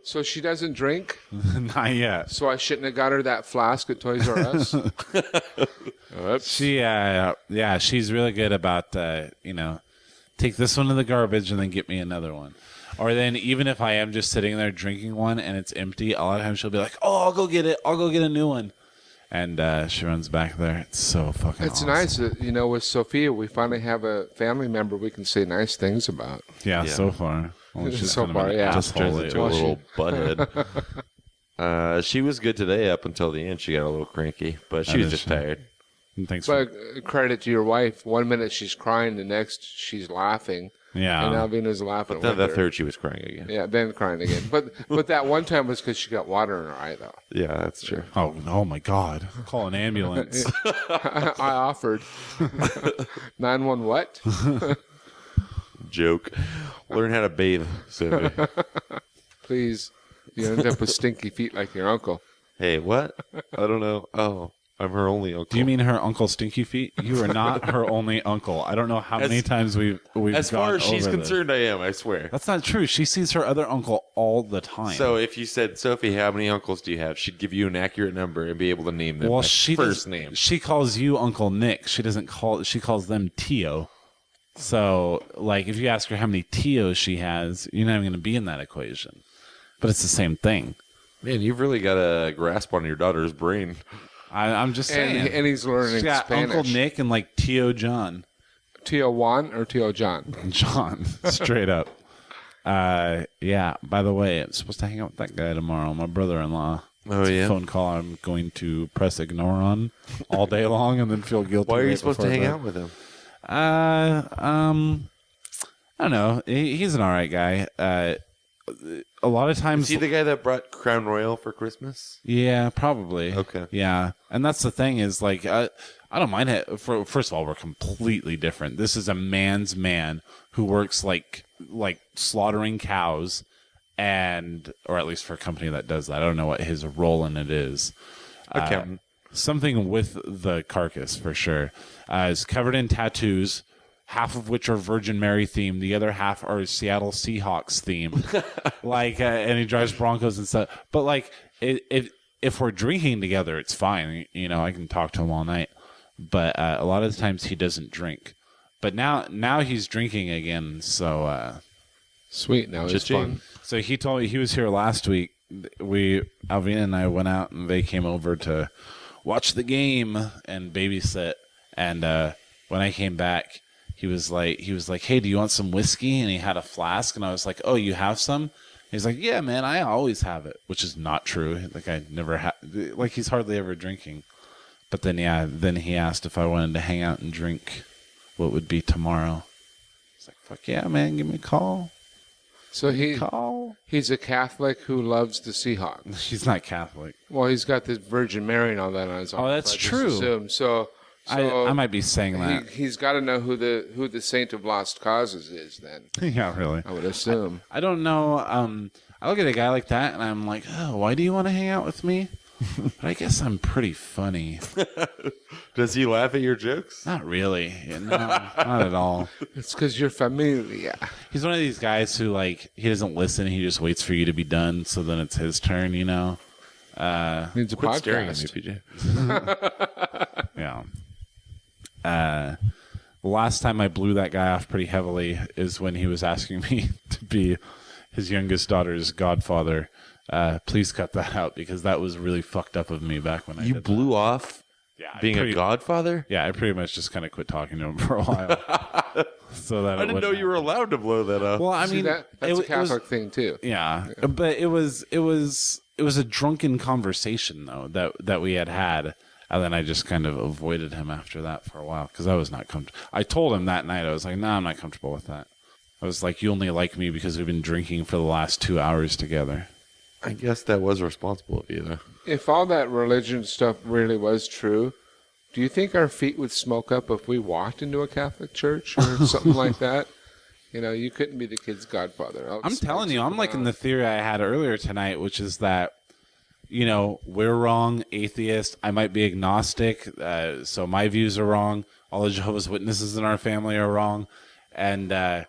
Speaker 5: So she doesn't drink?
Speaker 4: Not yet.
Speaker 5: So I shouldn't have got her that flask at Toys R Us? Oops.
Speaker 4: She's really good about, take this one to the garbage and then get me another one. Or then even if I am just sitting there drinking one and it's empty, a lot of times she'll be like, "Oh, I'll go get it. I'll go get a new one." And she runs back there. It's so fucking
Speaker 5: It's
Speaker 4: awesome.
Speaker 5: nice that, with Sophia, we finally have a family member we can say nice things about.
Speaker 4: Yeah, so far. Well, she's
Speaker 5: So
Speaker 4: kinda
Speaker 5: far,
Speaker 4: been
Speaker 5: yeah.
Speaker 4: Just
Speaker 3: Turns
Speaker 4: hold it.
Speaker 3: into a little butthead. She was good today up until the end. She got a little cranky, but she was just tired.
Speaker 4: Thanks for...
Speaker 5: But credit to your wife. 1 minute she's crying, the next she's laughing.
Speaker 4: Yeah.
Speaker 5: And Alvina's laughing.
Speaker 3: Then the
Speaker 5: with her.
Speaker 3: third, she was crying again.
Speaker 5: Yeah, then crying again. But that one time was because she got water in her eye, though.
Speaker 3: Yeah, that's true.
Speaker 4: Oh my God. Call an ambulance.
Speaker 5: I offered. 911 what?
Speaker 3: Joke. Learn how to bathe, Sophie.
Speaker 5: Please. You end up with stinky feet like your uncle.
Speaker 3: Hey, what? I don't know. Oh, I'm her only uncle.
Speaker 4: Do you mean her Uncle Stinky Feet? You are not her only uncle. I don't know how many times we've
Speaker 3: As far
Speaker 4: gone
Speaker 3: as she's
Speaker 4: over this.
Speaker 3: concerned, I am, I swear.
Speaker 4: That's not true. She sees her other uncle all the time.
Speaker 3: So if you said, "Sophie, how many uncles do you have?" she'd give you an accurate number and be able to name them by first name.
Speaker 4: She calls you Uncle Nick. She calls them Tio. So, like, if you ask her how many Tios she has, you're not even going to be in that equation. But it's the same thing.
Speaker 3: Man, you've really got a grasp on your daughter's brain.
Speaker 4: I'm just saying.
Speaker 5: And he's learning
Speaker 4: She's got
Speaker 5: Spanish.
Speaker 4: Uncle Nick and, like, Tio John.
Speaker 5: Tio Juan or Tio John?
Speaker 4: John, straight up. Yeah, by the way, I'm supposed to hang out with that guy tomorrow, my brother-in-law.
Speaker 3: Oh,
Speaker 4: It's a
Speaker 3: yeah?
Speaker 4: phone call I'm going to press ignore on all day long and then feel guilty.
Speaker 3: Why are you
Speaker 4: right
Speaker 3: supposed to
Speaker 4: before
Speaker 3: hang
Speaker 4: bed.
Speaker 3: out with him?
Speaker 4: I don't know. He's an all right guy. A lot of times...
Speaker 3: Is he the guy that brought Crown Royal for Christmas?
Speaker 4: Yeah, probably.
Speaker 3: Okay.
Speaker 4: Yeah, and that's the thing is, like, I don't mind it. First of all, we're completely different. This is a man's man who works like slaughtering cows, or at least for a company that does that. I don't know what his role in it is.
Speaker 3: Accountant.
Speaker 4: Something with the carcass for sure. Is covered in tattoos, half of which are Virgin Mary themed. The other half are Seattle Seahawks themed. And he drives Broncos and stuff. But like, if we're drinking together, it's fine. I can talk to him all night. But a lot of the times he doesn't drink. But now he's drinking again. So
Speaker 5: Sweet. Now it's fun.
Speaker 4: So he told me he was here last week. Alvina and I went out and they came over to watch the game and babysit. And when I came back, he was like, "Hey, do you want some whiskey?" And he had a flask, and I was like, "Oh, you have some?" He's like, "Yeah, man, I always have it," which is not true. Like I never had. Like he's hardly ever drinking. But then he asked if I wanted to hang out and drink. What would be tomorrow? It's like, "Fuck yeah, man, give me a call."
Speaker 5: So
Speaker 4: Call.
Speaker 5: he's a Catholic who loves the Seahawks.
Speaker 4: She's not Catholic.
Speaker 5: Well, he's got this Virgin Mary and all that on his arm.
Speaker 4: Oh, that's
Speaker 5: I just
Speaker 4: true.
Speaker 5: assume. So
Speaker 4: I might be saying that.
Speaker 5: he's got to know who the Saint of Lost Causes is. Then
Speaker 4: Yeah, really.
Speaker 5: I would assume.
Speaker 4: I don't know. I look at a guy like that and I'm like, "Oh, why do you want to hang out with me?" But I guess I'm pretty funny.
Speaker 3: Does he laugh at your jokes?
Speaker 4: Not really. Yeah, no, not at all.
Speaker 5: It's because you're familia.
Speaker 4: He's one of these guys who, like, he doesn't listen. He just waits for you to be done, so then it's his turn,
Speaker 5: Needs a
Speaker 3: Quit staring at
Speaker 5: podcast.
Speaker 3: me, PJ.
Speaker 4: Yeah. The last time I blew that guy off pretty heavily is when he was asking me to be his youngest daughter's godfather. Please cut that out because that was really fucked up of me back when I
Speaker 3: You
Speaker 4: did
Speaker 3: blew off
Speaker 4: that.
Speaker 3: being a godfather?
Speaker 4: Yeah, I pretty much just kind of quit talking to him for a while. So that
Speaker 3: I didn't know you were allowed to blow that up.
Speaker 4: Well, I
Speaker 5: See,
Speaker 4: mean,
Speaker 5: that's
Speaker 4: it
Speaker 5: a
Speaker 4: was-
Speaker 5: Catholic thing too.
Speaker 4: Yeah, but it was a drunken conversation though that we had, And then I just kind of avoided him after that for a while because I was not comfortable. I told him that night, I was like, no, I'm not comfortable with that. I was like, you only like me because we've been drinking for the last 2 hours together.
Speaker 3: I guess that was responsible of you, though.
Speaker 5: If all that religion stuff really was true, do you think our feet would smoke up if we walked into a Catholic church or something like that? You know, you couldn't be the kid's godfather.
Speaker 4: I'm telling you, I'm liking the theory I had earlier tonight, which is that, you know, we're wrong, atheist. I might be agnostic, so my views are wrong. All the Jehovah's Witnesses in our family are wrong. And,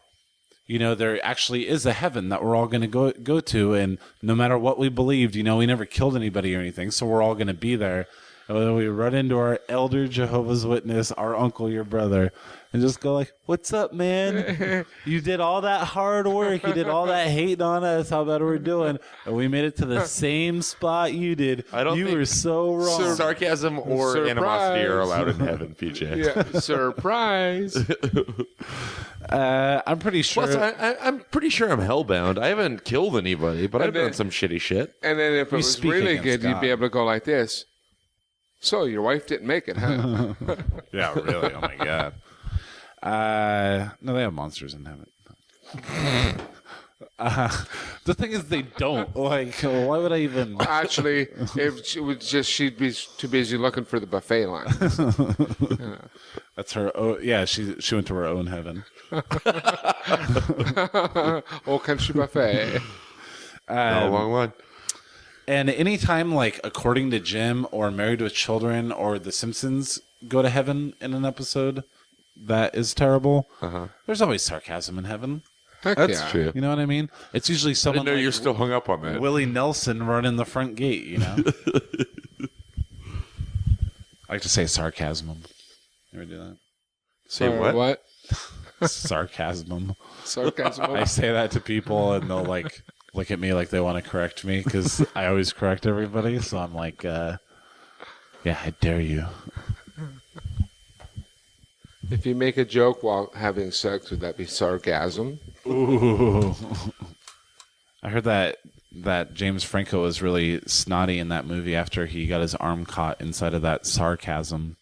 Speaker 4: you know, there actually is a heaven that we're all going to go to. And no matter what we believed, you know, we never killed anybody or anything, so we're all going to be there. And then we run into our elder Jehovah's Witness, our uncle, your brother, and just go like, what's up, man? You did all that hard work. You did all that hating on us, how bad we're doing. And we made it to the same spot you did. You were so wrong.
Speaker 3: Sarcasm or animosity are allowed in heaven, PJ.
Speaker 5: Yeah, surprise.
Speaker 4: I'm pretty sure.
Speaker 3: Plus, I'm pretty sure I'm hellbound. I haven't killed anybody, but I've done some shitty shit.
Speaker 5: And then if it was really good,
Speaker 4: God.
Speaker 5: you'd be able to go like this. So your wife didn't make it, huh?
Speaker 4: Yeah, really. Oh, my God. No, they have monsters in heaven. The thing is, they don't. Like, why would I even?
Speaker 5: Actually, if she was just, she'd be too busy looking for the buffet line.
Speaker 4: That's her. Oh, yeah, she went to her own heaven.
Speaker 5: Old country buffet.
Speaker 3: A long one.
Speaker 4: And anytime, like, according to Jim or Married with Children or The Simpsons go to heaven in an episode that is terrible, there's always sarcasm in heaven.
Speaker 3: That's true.
Speaker 4: You know what I mean? It's usually
Speaker 3: I
Speaker 4: someone
Speaker 3: didn't know
Speaker 4: like
Speaker 3: you're still hung up on that.
Speaker 4: Willie Nelson running the front gate, you know? I like to say sarcasm. You ever do that?
Speaker 3: Say what?
Speaker 4: Sarcasm.
Speaker 5: Sarcasm.
Speaker 4: I say that to people and they'll, like, look at me like they want to correct me because I always correct everybody. So I'm like, yeah, I dare you.
Speaker 5: If you make a joke while having sex, would that be sarcasm?
Speaker 4: Ooh. I heard that James Franco was really snotty in that movie after he got his arm caught inside of that sarcasm.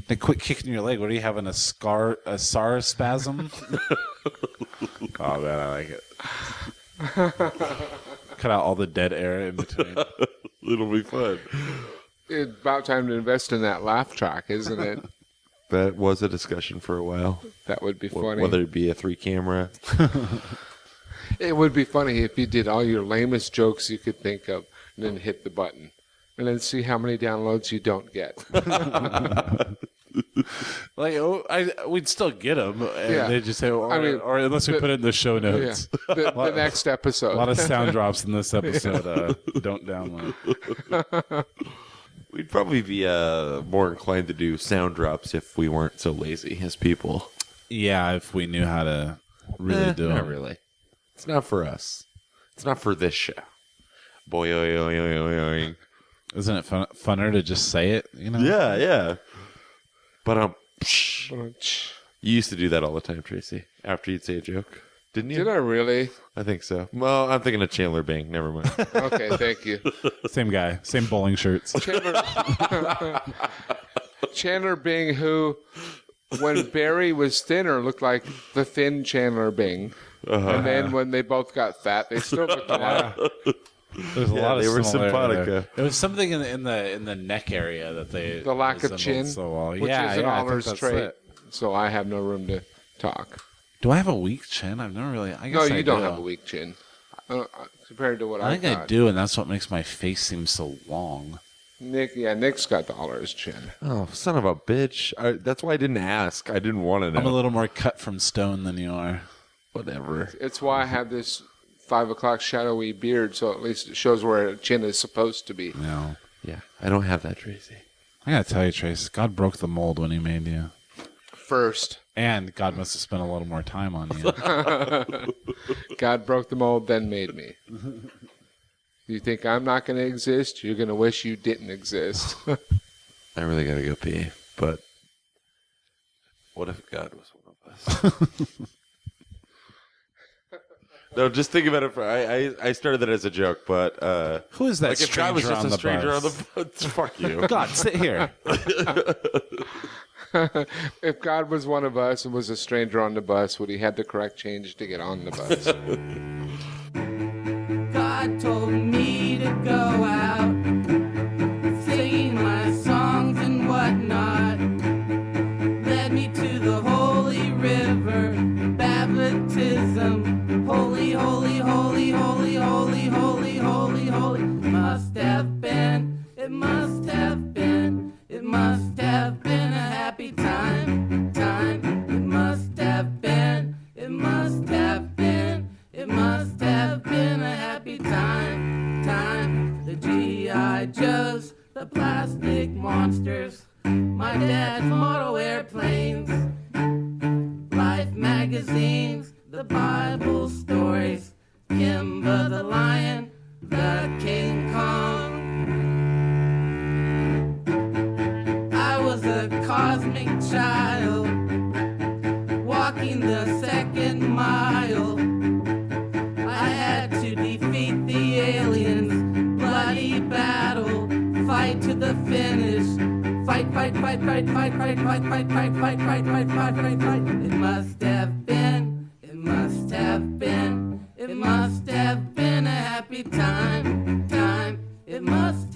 Speaker 4: Hey, quit kicking your leg. What are you having, a SAR spasm? Oh, man, I like it. Cut out all the dead air in between.
Speaker 3: It'll be fun.
Speaker 5: It's about time to invest in that laugh track, isn't it?
Speaker 3: That was a discussion for a while.
Speaker 5: That would be funny.
Speaker 3: Whether it be a 3-camera.
Speaker 5: It would be funny if you did all your lamest jokes you could think of and then hit the button. And then see how many downloads you don't get.
Speaker 4: Like, we'd still get them. And
Speaker 5: Yeah.
Speaker 4: they just say, or unless we put it in the show
Speaker 5: Yeah.
Speaker 4: notes.
Speaker 5: The next episode.
Speaker 4: A lot of sound drops in this episode. Don't download.
Speaker 3: We'd probably be more inclined to do sound drops if we weren't so lazy as people.
Speaker 4: Yeah, if we knew how to really do it.
Speaker 3: Not really. It's not for us. It's not for this show. Boy, oy, oy, oy, oy, oy.
Speaker 4: Isn't it funner to just say it? You know?
Speaker 3: Yeah, yeah. But
Speaker 5: Did
Speaker 3: you used to do that all the time, Tracy. After you'd say a joke, didn't you?
Speaker 5: I really?
Speaker 3: I think so. Well, I'm thinking of Chandler Bing. Never mind.
Speaker 5: Okay, thank you.
Speaker 4: Same guy, same bowling shirts.
Speaker 5: Chandler Bing, who, when Barry was thinner, looked like the thin Chandler Bing. And then when they both got fat, they still looked alike.
Speaker 4: There's a lot of
Speaker 3: they were
Speaker 4: similarity there.
Speaker 3: simpatico.
Speaker 4: There was something in the neck area that they
Speaker 5: The lack of
Speaker 4: resembled
Speaker 5: chin,
Speaker 4: so well.
Speaker 5: which
Speaker 4: Yeah,
Speaker 5: is an
Speaker 4: I think
Speaker 5: honors
Speaker 4: that's
Speaker 5: trait.
Speaker 4: it.
Speaker 5: So I have no room to talk.
Speaker 4: Do I have a weak chin? I've never really. I guess
Speaker 5: No,
Speaker 4: I
Speaker 5: you don't
Speaker 4: do.
Speaker 5: have a weak chin. Compared to what
Speaker 4: I think
Speaker 5: got.
Speaker 4: I do, and that's what makes my face seem so long.
Speaker 5: Nick's got the honors chin.
Speaker 3: Oh, son of a bitch. That's why I didn't ask. I didn't want to know.
Speaker 4: I'm a little more cut from stone than you are.
Speaker 3: Whatever.
Speaker 5: It's why I have this 5 o'clock shadowy beard, so at least it shows where a chin is supposed to be.
Speaker 4: No.
Speaker 3: Yeah, I don't have that, Tracy.
Speaker 4: I gotta tell you, Trace, God broke the mold when he made you.
Speaker 5: First,
Speaker 4: And God must have spent a little more time on you.
Speaker 5: God broke the mold, then made me. You think I'm not going to exist? You're going to wish you didn't exist.
Speaker 3: I really got to go pee, but what if God was one of us? No, just think about it. I started that as a joke, but
Speaker 4: Who is that
Speaker 3: like if God was
Speaker 4: stranger
Speaker 3: just
Speaker 4: on
Speaker 3: a
Speaker 4: the
Speaker 3: stranger
Speaker 4: bus?
Speaker 3: on the bus, fuck you.
Speaker 4: God, sit here.
Speaker 5: If God was one of us and was a stranger on the bus, would he have the correct change to get on the bus?
Speaker 2: God told me to go out, singing my songs and whatnot. Led me to the holy river, baptism. Holy, holy, holy, holy, holy, holy, holy, holy. Must have been, it must have been, it must have been a happy time, time. It must have been, it must have been, it must have been a happy time, time. The G.I. Joes, the plastic monsters, my dad's model airplanes, Life magazines, the Bible stories, Kimba the lion, the King Kong. I was a cosmic child, walking the second mile. I had to defeat the aliens, bloody battle, fight to the finish. Fight, fight, fight, fight, fight, fight, fight, fight, fight, fight, fight, fight, fight, fight, fight. It must have been, it must have been, it must have been a happy time, time. It must